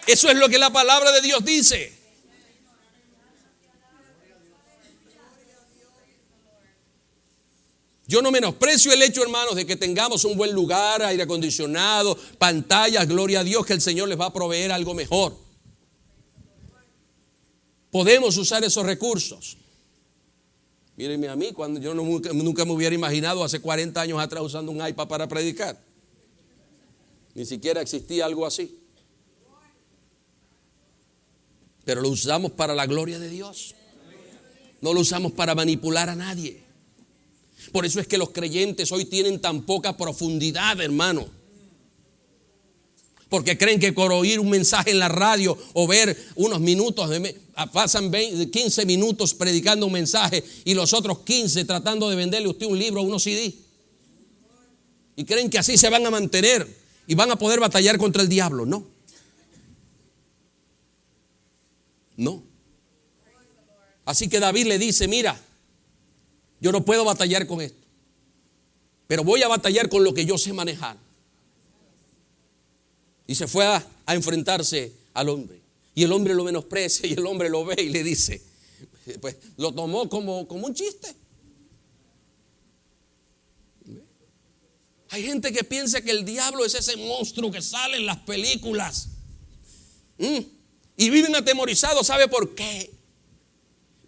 Eso es lo que la palabra de Dios dice. Yo no menosprecio el hecho, hermanos, de que tengamos un buen lugar, aire acondicionado, pantallas, gloria a Dios, que el Señor les va a proveer algo mejor. Podemos usar esos recursos. Mírenme a mí, cuando yo nunca me hubiera imaginado hace 40 años atrás usando un iPad para predicar. Ni siquiera existía algo así. Pero lo usamos para la gloria de Dios. No lo usamos para manipular a nadie. Por eso es que los creyentes hoy tienen tan poca profundidad, hermano. Porque creen que por oír un mensaje en la radio o ver unos minutos, pasan 15 minutos predicando un mensaje y los otros 15 tratando de venderle a usted un libro o unos CD. Y creen que así se van a mantener y van a poder batallar contra el diablo. No. No. Así que David le dice, mira, yo no puedo batallar con esto, pero voy a batallar con lo que yo sé manejar. Y se fue a enfrentarse al hombre. Y el hombre lo menosprecia y el hombre lo ve y le dice, pues lo tomó como un chiste. Hay gente que piensa que el diablo es ese monstruo que sale en las películas. Y viven atemorizados. ¿Sabe por qué?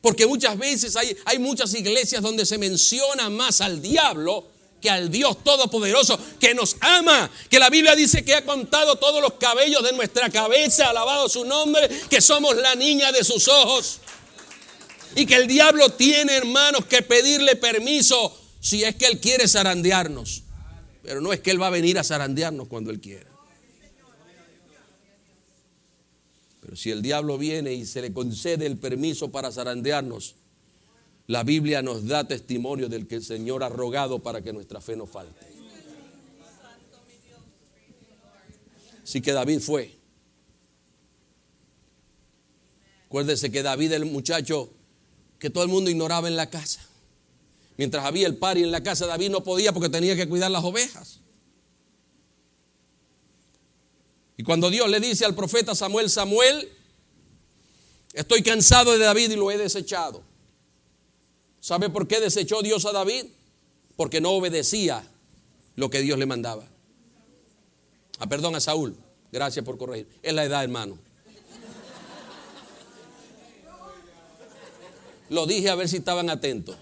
Porque muchas veces hay muchas iglesias donde se menciona más al diablo que al Dios Todopoderoso, que nos ama, que la Biblia dice que ha contado todos los cabellos de nuestra cabeza, alabado su nombre, que somos la niña de sus ojos. Y que el diablo tiene, hermanos, que pedirle permiso si es que él quiere zarandearnos. Pero no es que él va a venir a zarandearnos cuando él quiera. Pero si el diablo viene y se le concede el permiso para zarandearnos, la Biblia nos da testimonio del que el Señor ha rogado para que nuestra fe no falte. Así que David fue. Acuérdese que David, el muchacho que todo el mundo ignoraba en la casa. Mientras había el party en la casa, David no podía porque tenía que cuidar las ovejas. Y cuando Dios le dice al profeta Samuel, Samuel, estoy cansado de David y lo he desechado. ¿Sabe por qué desechó Dios a David? Porque no obedecía lo que Dios le mandaba. Perdón, a Saúl. Gracias por corregir. Es la edad, hermano. Lo dije a ver si estaban atentos.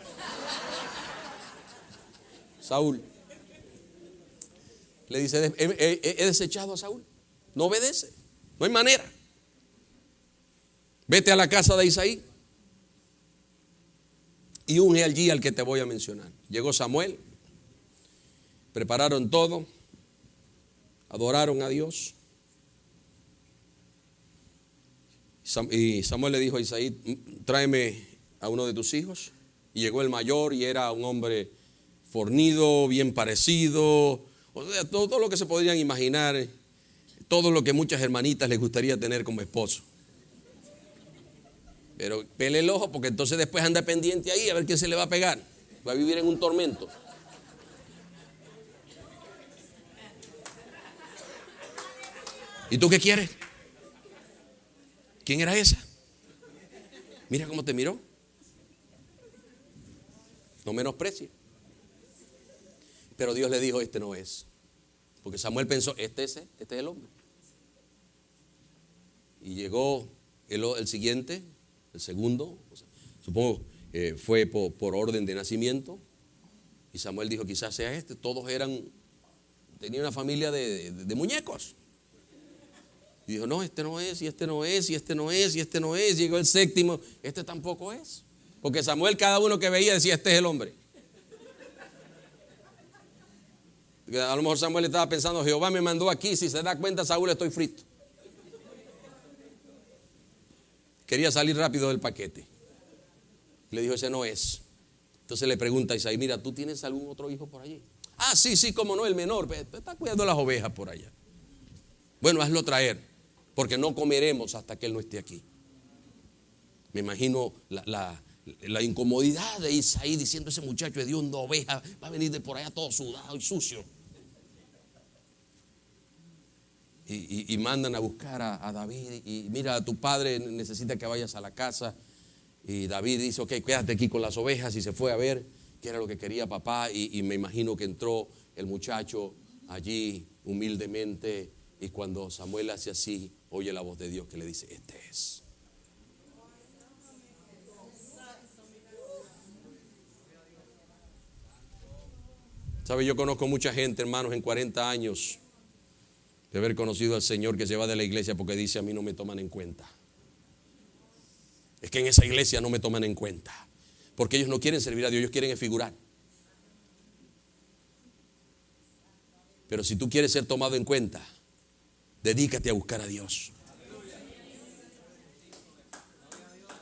Saúl. Le dice, he desechado a Saúl. No obedece. No hay manera. Vete a la casa de Isaí y unge allí al que te voy a mencionar. Llegó Samuel. Prepararon todo. Adoraron a Dios. Y Samuel le dijo a Isaí, tráeme a uno de tus hijos. Y llegó el mayor y era un hombre fornido, bien parecido, o sea, todo lo que se podrían imaginar, todo lo que muchas hermanitas les gustaría tener como esposo. Pero pele el ojo, porque entonces después anda pendiente ahí a ver quién se le va a pegar. Va a vivir en un tormento. ¿Y tú qué quieres? ¿Quién era esa? Mira cómo te miró. No menosprecie. Pero Dios le dijo, este no es. Porque Samuel pensó, este es el hombre. Y llegó el siguiente, el segundo, o sea, supongo fue por orden de nacimiento. Y Samuel dijo, quizás sea este. Todos tenían una familia de muñecos. Y dijo, no, este no es, y este no es, y este no es, y este no es. Llegó el séptimo, este tampoco es. Porque Samuel, cada uno que veía decía, este es el hombre. A lo mejor Samuel estaba pensando, Jehová me mandó aquí, si se da cuenta Saúl estoy frito. Quería salir rápido del paquete. Le dijo, ese no es. Entonces le pregunta a Isaí, mira, ¿tú tienes algún otro hijo por allí? Ah, sí, cómo no, el menor, está cuidando las ovejas por allá. Bueno, hazlo traer, porque no comeremos hasta que él no esté aquí. Me imagino la incomodidad de Isaí diciendo, ese muchacho de Dios, una oveja, va a venir de por allá todo sudado y sucio. Y mandan a buscar a David. Y mira, tu padre necesita que vayas a la casa. Y David dice, ok, quédate aquí con las ovejas. Y se fue a ver qué era lo que quería papá. Y me imagino que entró el muchacho allí humildemente. Y cuando Samuel hace así, oye la voz de Dios que le dice, este es. ¿Sabe? Yo conozco mucha gente, hermanos, en 40 años de haber conocido al Señor, que se va de la iglesia porque dice, a mí no me toman en cuenta. Es que en esa iglesia no me toman en cuenta. Porque ellos no quieren servir a Dios, ellos quieren figurar. Pero si tú quieres ser tomado en cuenta, dedícate a buscar a Dios.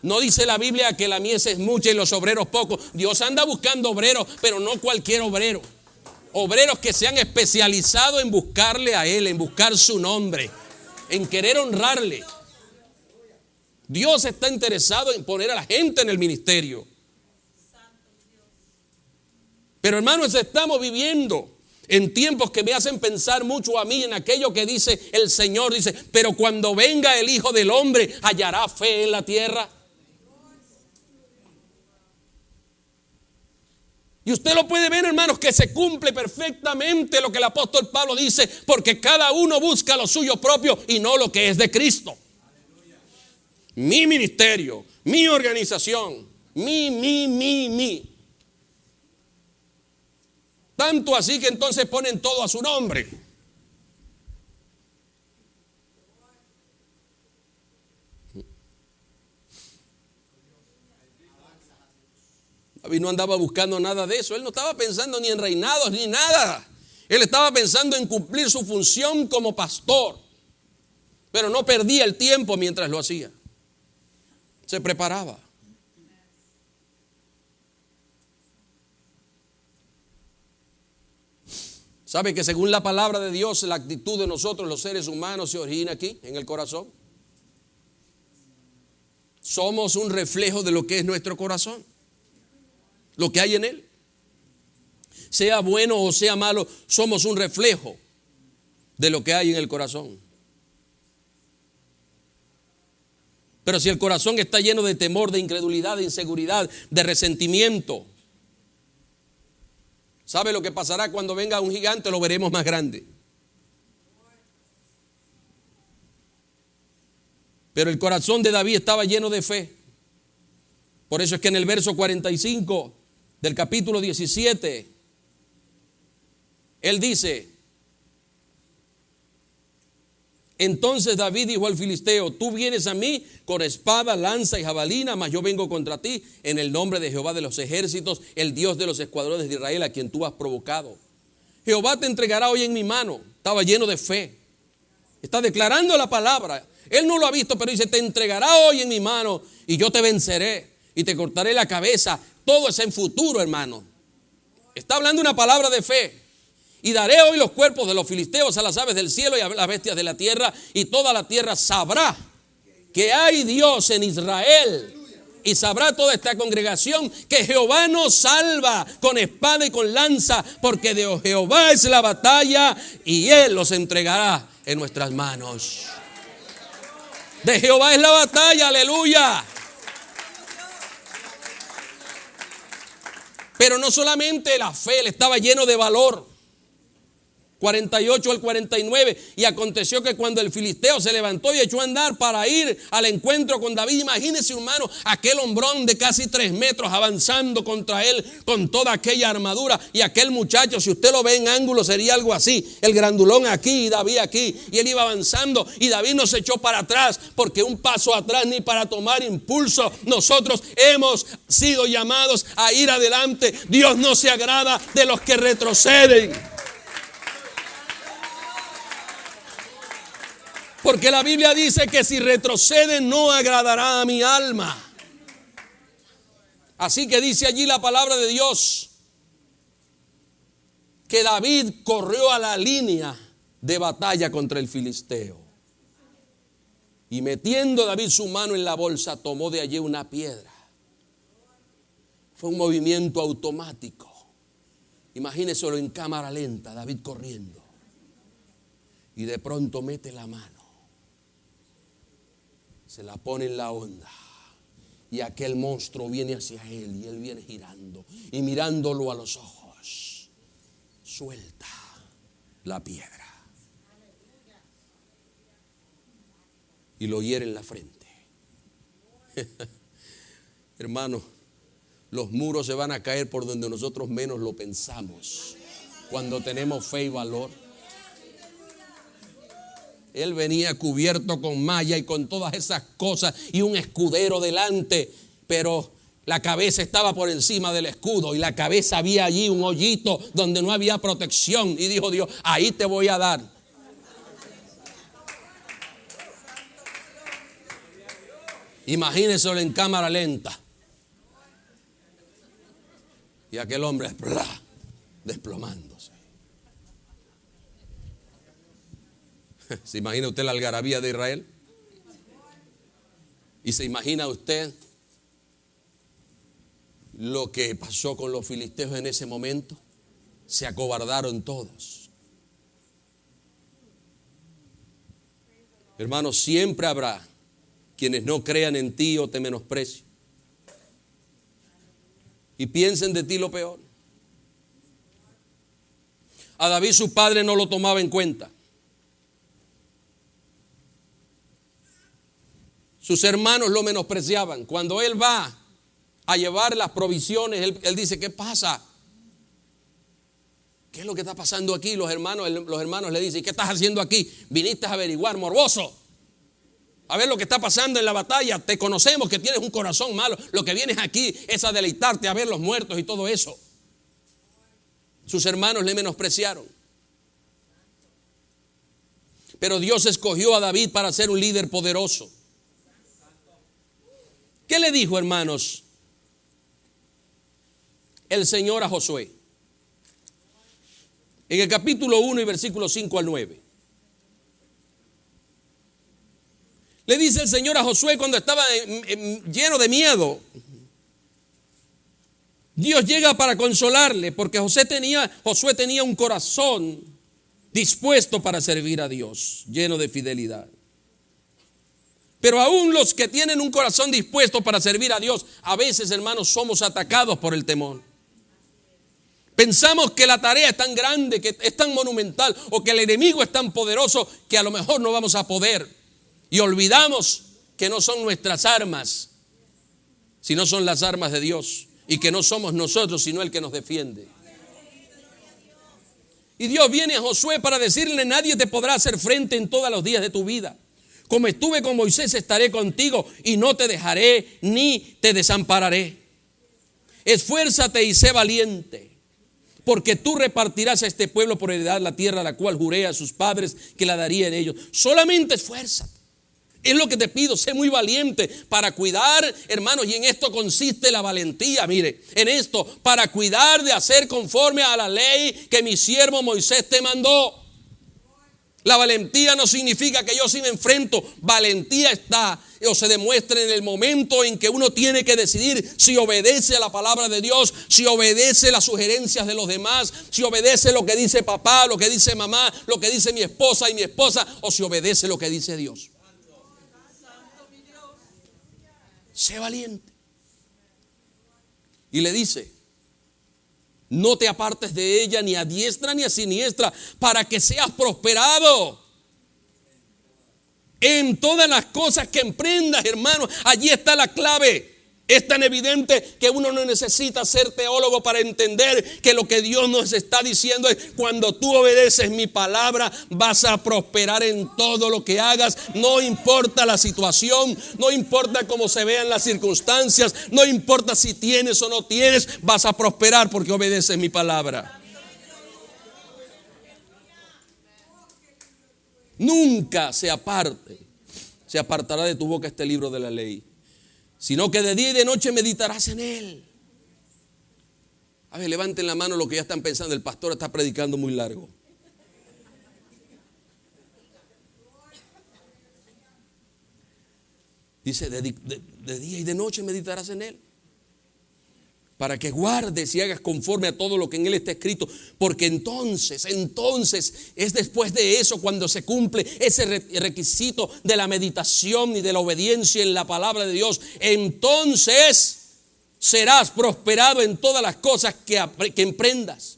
No dice la Biblia que la mies es mucha y los obreros pocos. Dios anda buscando obreros, pero no cualquier obrero. Obreros que se han especializado en buscarle a Él, en buscar su nombre, en querer honrarle. Dios está interesado en poner a la gente en el ministerio. Pero hermanos, estamos viviendo en tiempos que me hacen pensar mucho a mí en aquello que dice el Señor. Dice, pero cuando venga el Hijo del Hombre, ¿hallará fe en la tierra? Y usted lo puede ver, hermanos, que se cumple perfectamente lo que el apóstol Pablo dice, porque cada uno busca lo suyo propio y no lo que es de Cristo. Mi ministerio, mi organización, mi. Tanto así que entonces ponen todo a su nombre. David no andaba buscando nada de eso. Él no estaba pensando ni en reinados ni nada. Él estaba pensando en cumplir su función como pastor. Pero no perdía el tiempo mientras lo hacía. Se preparaba. ¿Sabe que según la palabra de Dios, la actitud de nosotros los seres humanos se origina aquí, en el corazón? Somos un reflejo de lo que es nuestro corazón, lo que hay en él. Sea bueno o sea malo, somos un reflejo de lo que hay en el corazón. Pero si el corazón está lleno de temor, de incredulidad, de inseguridad, de resentimiento, ¿sabe lo que pasará cuando venga un gigante? Lo veremos más grande. Pero el corazón de David estaba lleno de fe. Por eso es que en el verso 45 del capítulo 17, él dice: entonces David dijo al filisteo: tú vienes a mí con espada, lanza y jabalina, mas yo vengo contra ti en el nombre de Jehová de los ejércitos, el Dios de los escuadrones de Israel, a quien tú has provocado. Jehová te entregará hoy en mi mano. Estaba lleno de fe. Está declarando la palabra. Él no lo ha visto, pero dice, te entregará hoy en mi mano y yo te venceré y te cortaré la cabeza. Todo es en futuro, hermano. Está hablando una palabra de fe. Y daré hoy los cuerpos de los filisteos a las aves del cielo y a las bestias de la tierra, y toda la tierra sabrá que hay Dios en Israel. Y sabrá toda esta congregación que Jehová nos salva con espada y con lanza, porque de Jehová es la batalla y Él los entregará en nuestras manos. De Jehová es la batalla, aleluya. Pero no solamente la fe, él estaba lleno de valor. 48 al 49. Y aconteció que cuando el filisteo se levantó y echó a andar para ir al encuentro con David, imagínese, hermano, aquel hombrón de casi 3 metros avanzando contra él con toda aquella armadura, y aquel muchacho, si usted lo ve en ángulo, sería algo así, el grandulón aquí y David aquí, y él iba avanzando y David no se echó para atrás, porque un paso atrás ni para tomar impulso. Nosotros hemos sido llamados a ir adelante. Dios no se agrada de los que retroceden. Porque la Biblia dice que si retroceden no agradará a mi alma. Así que dice allí la palabra de Dios que David corrió a la línea de batalla contra el filisteo. Y metiendo David su mano en la bolsa, tomó de allí una piedra. Fue un movimiento automático. Imagínenselo en cámara lenta, David corriendo. Y de pronto mete la mano. Se la pone en la onda y aquel monstruo viene hacia él y él viene girando y mirándolo a los ojos, suelta la piedra y lo hiere en la frente. Hermano, los muros se van a caer por donde nosotros menos lo pensamos, cuando tenemos fe y valor. Él venía cubierto con malla y con todas esas cosas y un escudero delante, pero la cabeza estaba por encima del escudo y la cabeza había allí un hoyito donde no había protección, y dijo Dios, ahí te voy a dar. Imagínenselo en cámara lenta. Y aquel hombre desplomándose. ¿Se imagina usted la algarabía de Israel? ¿Y se imagina usted lo que pasó con los filisteos en ese momento? Se acobardaron todos. Hermanos, siempre habrá quienes no crean en ti o te menosprecien y piensen de ti lo peor. A David su padre no lo tomaba en cuenta. Sus hermanos lo menospreciaban. Cuando él va a llevar las provisiones, él dice, ¿qué pasa? ¿Qué es lo que está pasando aquí? Los hermanos le dicen, ¿qué estás haciendo aquí? Viniste a averiguar, morboso, a ver lo que está pasando en la batalla. Te conocemos que tienes un corazón malo. Lo que vienes aquí es a deleitarte, a ver los muertos y todo eso. Sus hermanos le menospreciaron. Pero Dios escogió a David para ser un líder poderoso. ¿Qué le dijo, hermanos, el Señor a Josué? En el capítulo 1 y versículos 5 al 9. Le dice el Señor a Josué cuando estaba lleno de miedo. Dios llega para consolarle, porque Josué tenía un corazón dispuesto para servir a Dios, lleno de fidelidad. Pero aún los que tienen un corazón dispuesto para servir a Dios, a veces, hermanos, somos atacados por el temor. Pensamos que la tarea es tan grande, que es tan monumental, o que el enemigo es tan poderoso que a lo mejor no vamos a poder. Y olvidamos que no son nuestras armas, sino son las armas de Dios. Y que no somos nosotros, sino el que nos defiende. Y Dios viene a Josué para decirle, nadie te podrá hacer frente en todos los días de tu vida. Como estuve con Moisés, estaré contigo y no te dejaré ni te desampararé. Esfuérzate y sé valiente, porque tú repartirás a este pueblo por heredad la tierra a la cual juré a sus padres que la daría en ellos. Solamente esfuérzate. Es lo que te pido, sé muy valiente para cuidar, hermanos, y en esto consiste la valentía, mire, en esto, para cuidar de hacer conforme a la ley que mi siervo Moisés te mandó. La valentía no significa que yo sí me enfrento, valentía está o se demuestra en el momento en que uno tiene que decidir si obedece a la palabra de Dios, si obedece las sugerencias de los demás, si obedece lo que dice papá, lo que dice mamá, lo que dice mi esposa y mi esposa, o si obedece lo que dice Dios. Sé valiente. Y le dice: no te apartes de ella ni a diestra ni a siniestra, para que seas prosperado en todas las cosas que emprendas, hermano. Allí está la clave. Es tan evidente que uno no necesita ser teólogo para entender que lo que Dios nos está diciendo es: cuando tú obedeces mi palabra, vas a prosperar en todo lo que hagas. No importa la situación, no importa cómo se vean las circunstancias, no importa si tienes o no tienes, vas a prosperar porque obedeces mi palabra. Nunca se apartará de tu boca este libro de la ley, sino que de día y de noche meditarás en él. A ver, levanten la mano los que ya están pensando: el pastor está predicando muy largo. Dice: de día y de noche meditarás en él, para que guardes y hagas conforme a todo lo que en él está escrito, porque entonces es después de eso cuando se cumple ese requisito de la meditación y de la obediencia en la palabra de Dios. Entonces serás prosperado en todas las cosas que emprendas.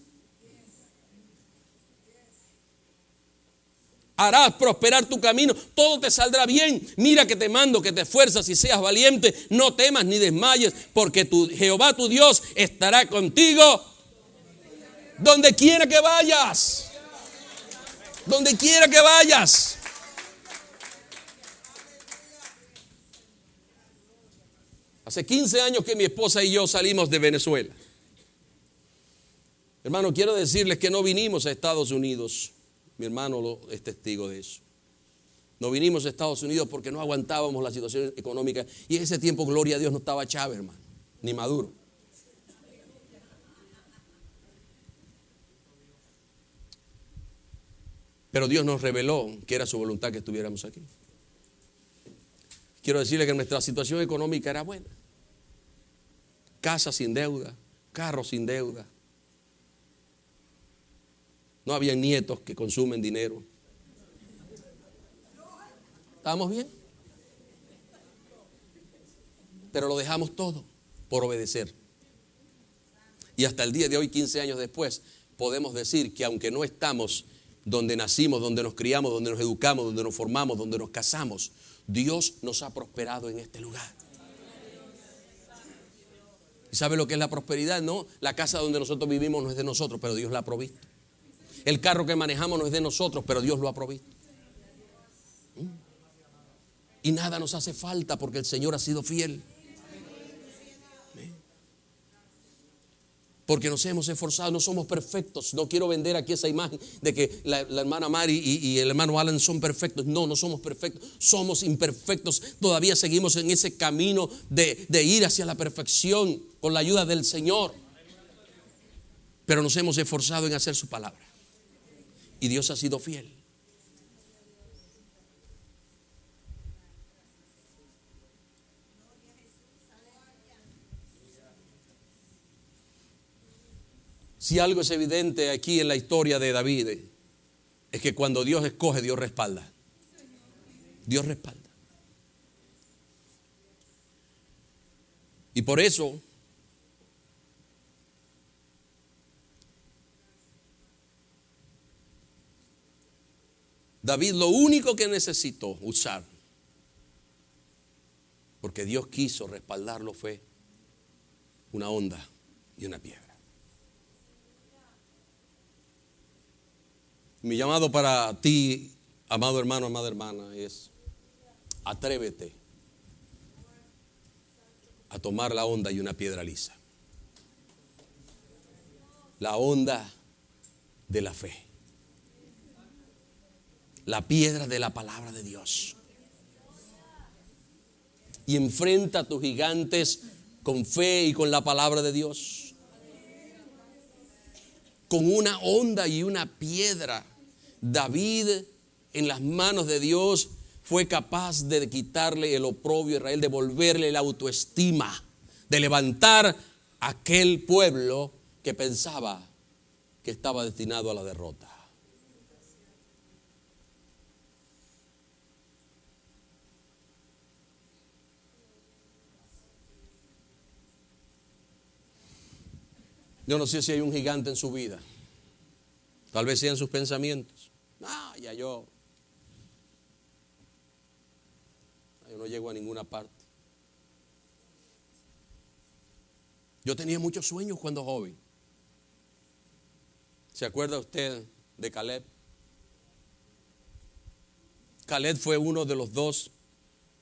Harás prosperar tu camino, todo te saldrá bien. Mira que te mando que te esfuerzas y seas valiente, no temas ni desmayes, porque Jehová tu Dios estará contigo donde quiera que vayas. Donde quiera que vayas. Hace 15 años que mi esposa y yo salimos de Venezuela. Hermano, quiero decirles que no vinimos a Estados Unidos. Mi hermano es testigo de eso. No vinimos a Estados Unidos porque no aguantábamos la situación económica. Y en ese tiempo, gloria a Dios, no estaba Chávez, hermano, ni Maduro. Pero Dios nos reveló que era su voluntad que estuviéramos aquí. Quiero decirle que nuestra situación económica era buena. Casa sin deuda, carro sin deuda. No había nietos que consumen dinero. ¿Estábamos bien? Pero lo dejamos todo por obedecer. Y hasta el día de hoy, 15 años después, podemos decir que aunque no estamos donde nacimos, donde nos criamos, donde nos educamos, donde nos formamos, donde nos casamos, Dios nos ha prosperado en este lugar. ¿Y sabe lo que es la prosperidad? No, la casa donde nosotros vivimos no es de nosotros, pero Dios la ha provisto. El carro que manejamos no es de nosotros, pero Dios lo ha provisto. Y nada nos hace falta porque el Señor ha sido fiel. Porque nos hemos esforzado, no somos perfectos. No quiero vender aquí esa imagen de que la hermana Mari y el hermano Alan son perfectos. No somos perfectos, somos imperfectos. Todavía seguimos en ese camino de ir hacia la perfección con la ayuda del Señor. Pero nos hemos esforzado en hacer su palabra. Y Dios ha sido fiel. Si algo es evidente aquí en la historia de David, es que cuando Dios escoge, Dios respalda. Dios respalda. Y por eso David lo único que necesitó usar, porque Dios quiso respaldarlo, fue una honda y una piedra. Mi llamado para ti, amado hermano, amada hermana, es: atrévete a tomar la honda y una piedra lisa. La honda de la fe. La piedra de la palabra de Dios. y enfrenta a tus gigantes con fe y con la palabra de Dios. Con una honda y una piedra, David, en las manos de Dios, fue capaz de quitarle el oprobio a Israel, de devolverle la autoestima, de levantar a aquel pueblo que pensaba que estaba destinado a la derrota. Yo no sé si hay un gigante en su vida. Tal vez sean sus pensamientos. Yo no llego a ninguna parte. Yo tenía muchos sueños cuando joven. ¿Se acuerda usted de Caleb? Caleb fue uno de los dos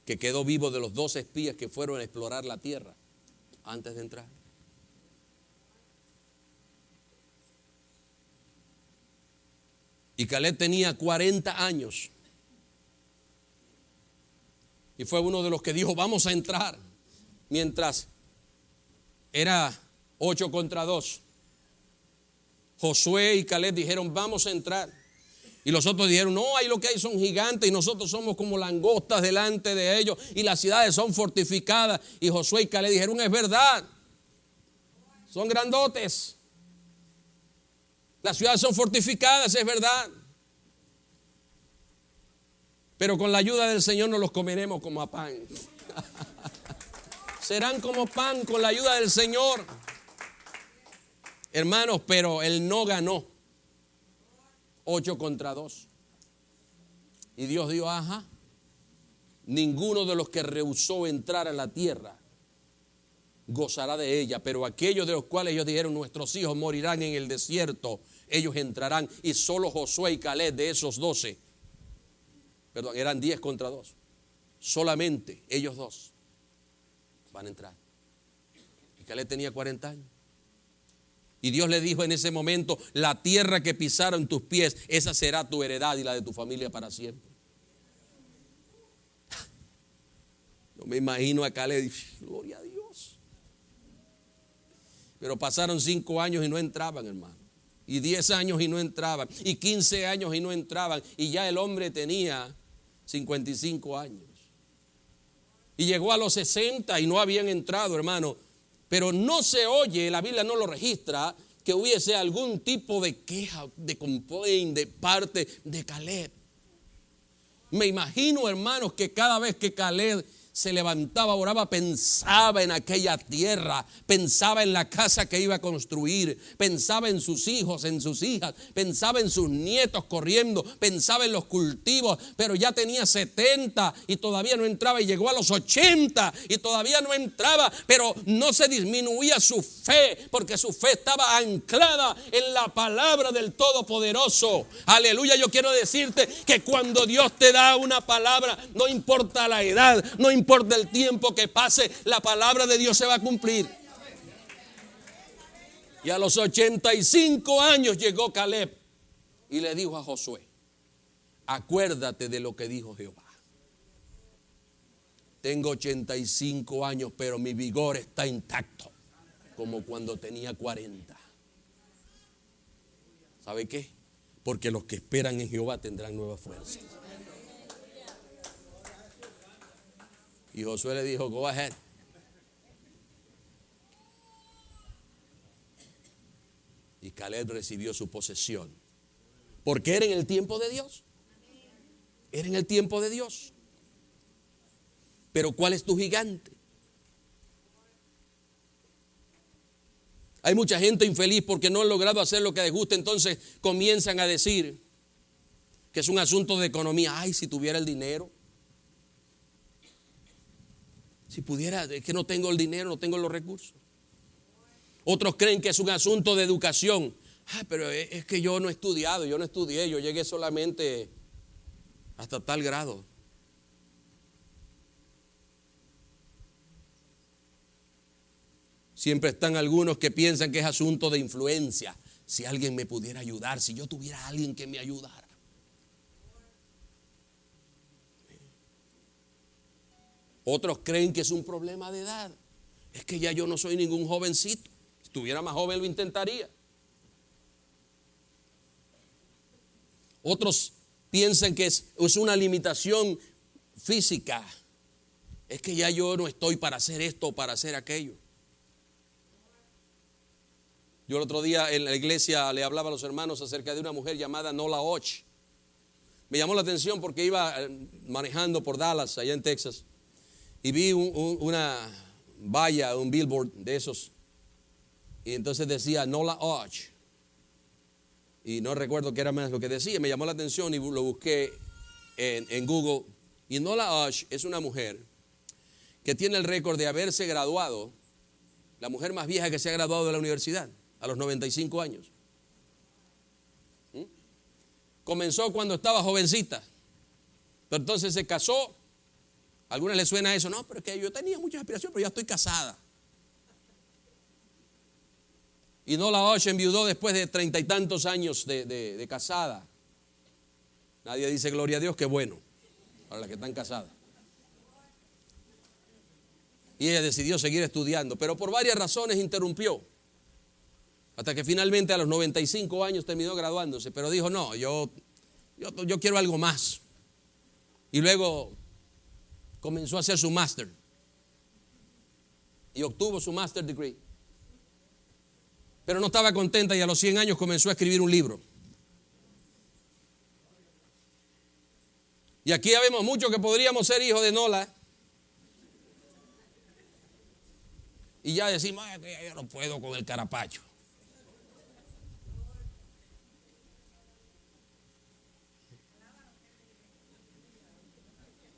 que quedó vivo, de los 12 espías que fueron a explorar la tierra antes de entrar. Y Caleb tenía 40 años. Y fue uno de los que dijo, vamos a entrar. Mientras era 8 contra 2. Josué y Caleb dijeron, vamos a entrar. Y los otros dijeron, no, ahí lo que hay son gigantes y nosotros somos como langostas delante de ellos. Y las ciudades son fortificadas. Y Josué y Caleb dijeron, es verdad. Son grandotes. Las ciudades son fortificadas, es verdad. Pero con la ayuda del Señor nos los comeremos como a pan. Serán como pan con la ayuda del Señor. Hermanos, pero él no ganó. 8 contra 2. Y Dios dijo, ninguno de los que rehusó entrar a la tierra gozará de ella, pero aquellos de los cuales ellos dijeron, nuestros hijos morirán en el desierto, ellos entrarán. Y solo Josué y Caleb, de esos 12, eran 10 contra 2, solamente ellos dos van a entrar. Y Caleb tenía 40 años. Y Dios le dijo en ese momento, la tierra que pisaron tus pies, esa será tu heredad y la de tu familia para siempre. Yo me imagino a Caleb, gloria a Dios. Pero pasaron 5 años y no entraban, hermano. Y 10 años y no entraban. Y 15 años y no entraban. Y ya el hombre tenía 55 años. Y llegó a los 60 y no habían entrado, hermano. Pero no se oye, la Biblia no lo registra, que hubiese algún tipo de queja, de complaint de parte de Caleb. Me imagino, hermanos, que cada vez que Caleb se levantaba, oraba, pensaba en aquella tierra, pensaba en la casa que iba a construir, pensaba en sus hijos, en sus hijas, pensaba en sus nietos corriendo, pensaba en los cultivos, pero ya tenía 70 y todavía no entraba, y llegó a los 80 y todavía no entraba, pero no se disminuía su fe, porque su fe estaba anclada en la palabra del Todopoderoso. Aleluya. Yo quiero decirte que cuando Dios te da una palabra, no importa la edad, no importa el tiempo que pase, la palabra de Dios se va a cumplir. Y a los 85 años llegó Caleb y le dijo a Josué, acuérdate de lo que dijo Jehová. Tengo 85 años, pero mi vigor está intacto, como cuando tenía 40. ¿Sabe qué? Porque los que esperan en Jehová tendrán nuevas fuerzas. Y Josué le dijo, go ahead. Y Caleb recibió su posesión. Porque era en el tiempo de Dios. Era en el tiempo de Dios. Pero ¿cuál es tu gigante? Hay mucha gente infeliz porque no han logrado hacer lo que les gusta. Entonces comienzan a decir que es un asunto de economía. Ay, si tuviera el dinero. Si pudiera, es que no tengo el dinero, no tengo los recursos. Otros creen que es un asunto de educación. Pero es que yo no he estudiado, yo no estudié, yo llegué solamente hasta tal grado. Siempre están algunos que piensan que es asunto de influencia. Si alguien me pudiera ayudar, si yo tuviera a alguien que me ayudara. Otros creen que es un problema de edad. Es que ya yo no soy ningún jovencito. Si estuviera más joven lo intentaría. Otros piensan que es una limitación física. Es que ya yo no estoy para hacer esto o para hacer aquello. Yo el otro día en la iglesia le hablaba a los hermanos acerca de una mujer llamada Nola Och. Me llamó la atención porque iba manejando por Dallas, allá en Texas, y vi una valla, un billboard de esos, y entonces decía Nola Och. Y no recuerdo qué era más lo que decía. Me llamó la atención y lo busqué en Google. Y Nola Och es una mujer que tiene el récord de haberse graduado, la mujer más vieja que se ha graduado de la universidad, a los 95 años. Comenzó cuando estaba jovencita, pero entonces se casó. A algunas les suena eso, no, pero es que yo tenía muchas aspiraciones, pero ya estoy casada. Y Nola Och enviudó después de 30 y tantos años de casada. Nadie dice gloria a Dios, qué bueno para las que están casadas. Y ella decidió seguir estudiando, pero por varias razones interrumpió. Hasta que finalmente a los 95 años terminó graduándose, pero dijo, no, yo quiero algo más. Y luego comenzó a hacer su máster. Y obtuvo su master degree. Pero no estaba contenta y a los 100 años comenzó a escribir un libro. Y aquí ya vemos muchos que podríamos ser hijos de Nola. Y ya decimos, que yo no puedo con el carapacho.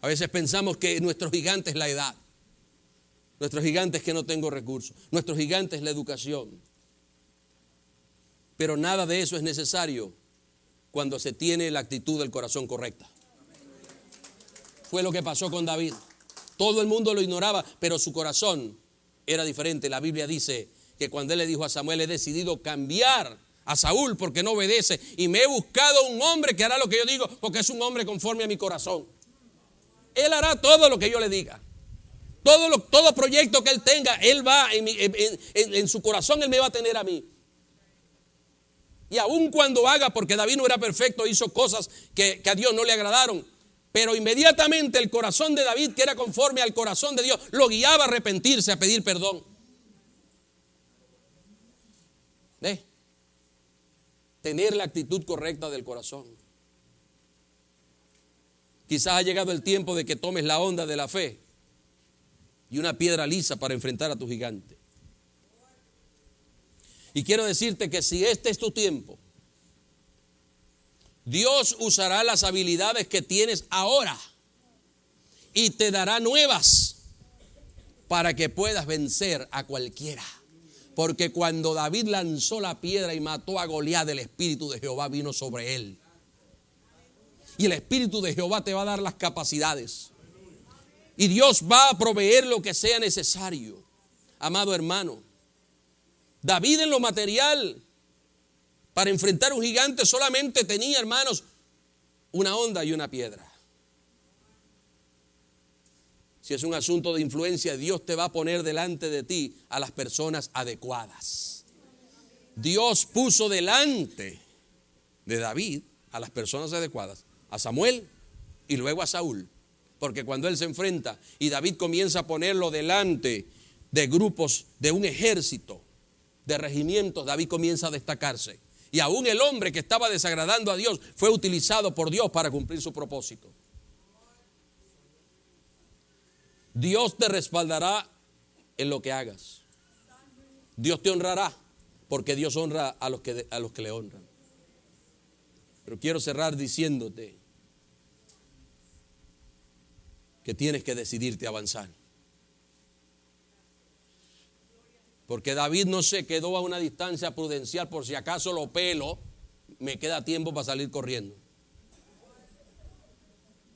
A veces pensamos que nuestro gigante es la edad. Nuestro gigante es que no tengo recursos. Nuestro gigante es la educación. Pero nada de eso es necesario cuando se tiene la actitud del corazón correcta. Fue lo que pasó con David. Todo el mundo lo ignoraba, pero su corazón era diferente. La Biblia dice que cuando él le dijo a Samuel, he decidido cambiar a Saúl porque no obedece y me he buscado un hombre que hará lo que yo digo porque es un hombre conforme a mi corazón. Él hará todo lo que yo le diga. Todo proyecto que él tenga, él va en su corazón, él me va a tener a mí. Y aun cuando haga, porque David no era perfecto, hizo cosas que a Dios no le agradaron, pero inmediatamente el corazón de David, que era conforme al corazón de Dios, lo guiaba a arrepentirse, a pedir perdón. Tener la actitud correcta del corazón. Quizás ha llegado el tiempo de que tomes la onda de la fe y una piedra lisa para enfrentar a tu gigante. Y quiero decirte que si este es tu tiempo, Dios usará las habilidades que tienes ahora y te dará nuevas para que puedas vencer a cualquiera. Porque cuando David lanzó la piedra y mató a Goliat, el Espíritu de Jehová vino sobre él. Y el Espíritu de Jehová te va a dar las capacidades. Y Dios va a proveer lo que sea necesario. Amado hermano, David en lo material, para enfrentar un gigante solamente tenía, hermanos, una honda y una piedra. Si es un asunto de influencia, Dios te va a poner delante de ti a las personas adecuadas. Dios puso delante de David a las personas adecuadas, a Samuel y luego a Saúl. Porque cuando él se enfrenta y David comienza a ponerlo delante de grupos, de un ejército, de regimientos, David comienza a destacarse. Y aún el hombre que estaba desagradando a Dios fue utilizado por Dios para cumplir su propósito. Dios te respaldará en lo que hagas. Dios te honrará porque Dios honra a los que le honran. Pero quiero cerrar diciéndote que tienes que decidirte a avanzar. Porque David no se quedó a una distancia prudencial por si acaso lo pelo, me queda tiempo para salir corriendo.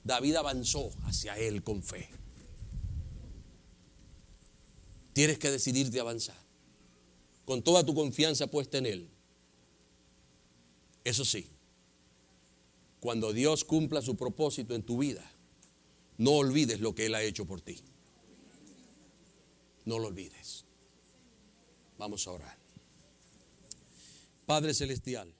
David avanzó hacia él con fe. Tienes que decidirte a avanzar con toda tu confianza puesta en él. Eso sí, cuando Dios cumpla su propósito en tu vida, no olvides lo que él ha hecho por ti. No lo olvides. Vamos a orar. Padre Celestial,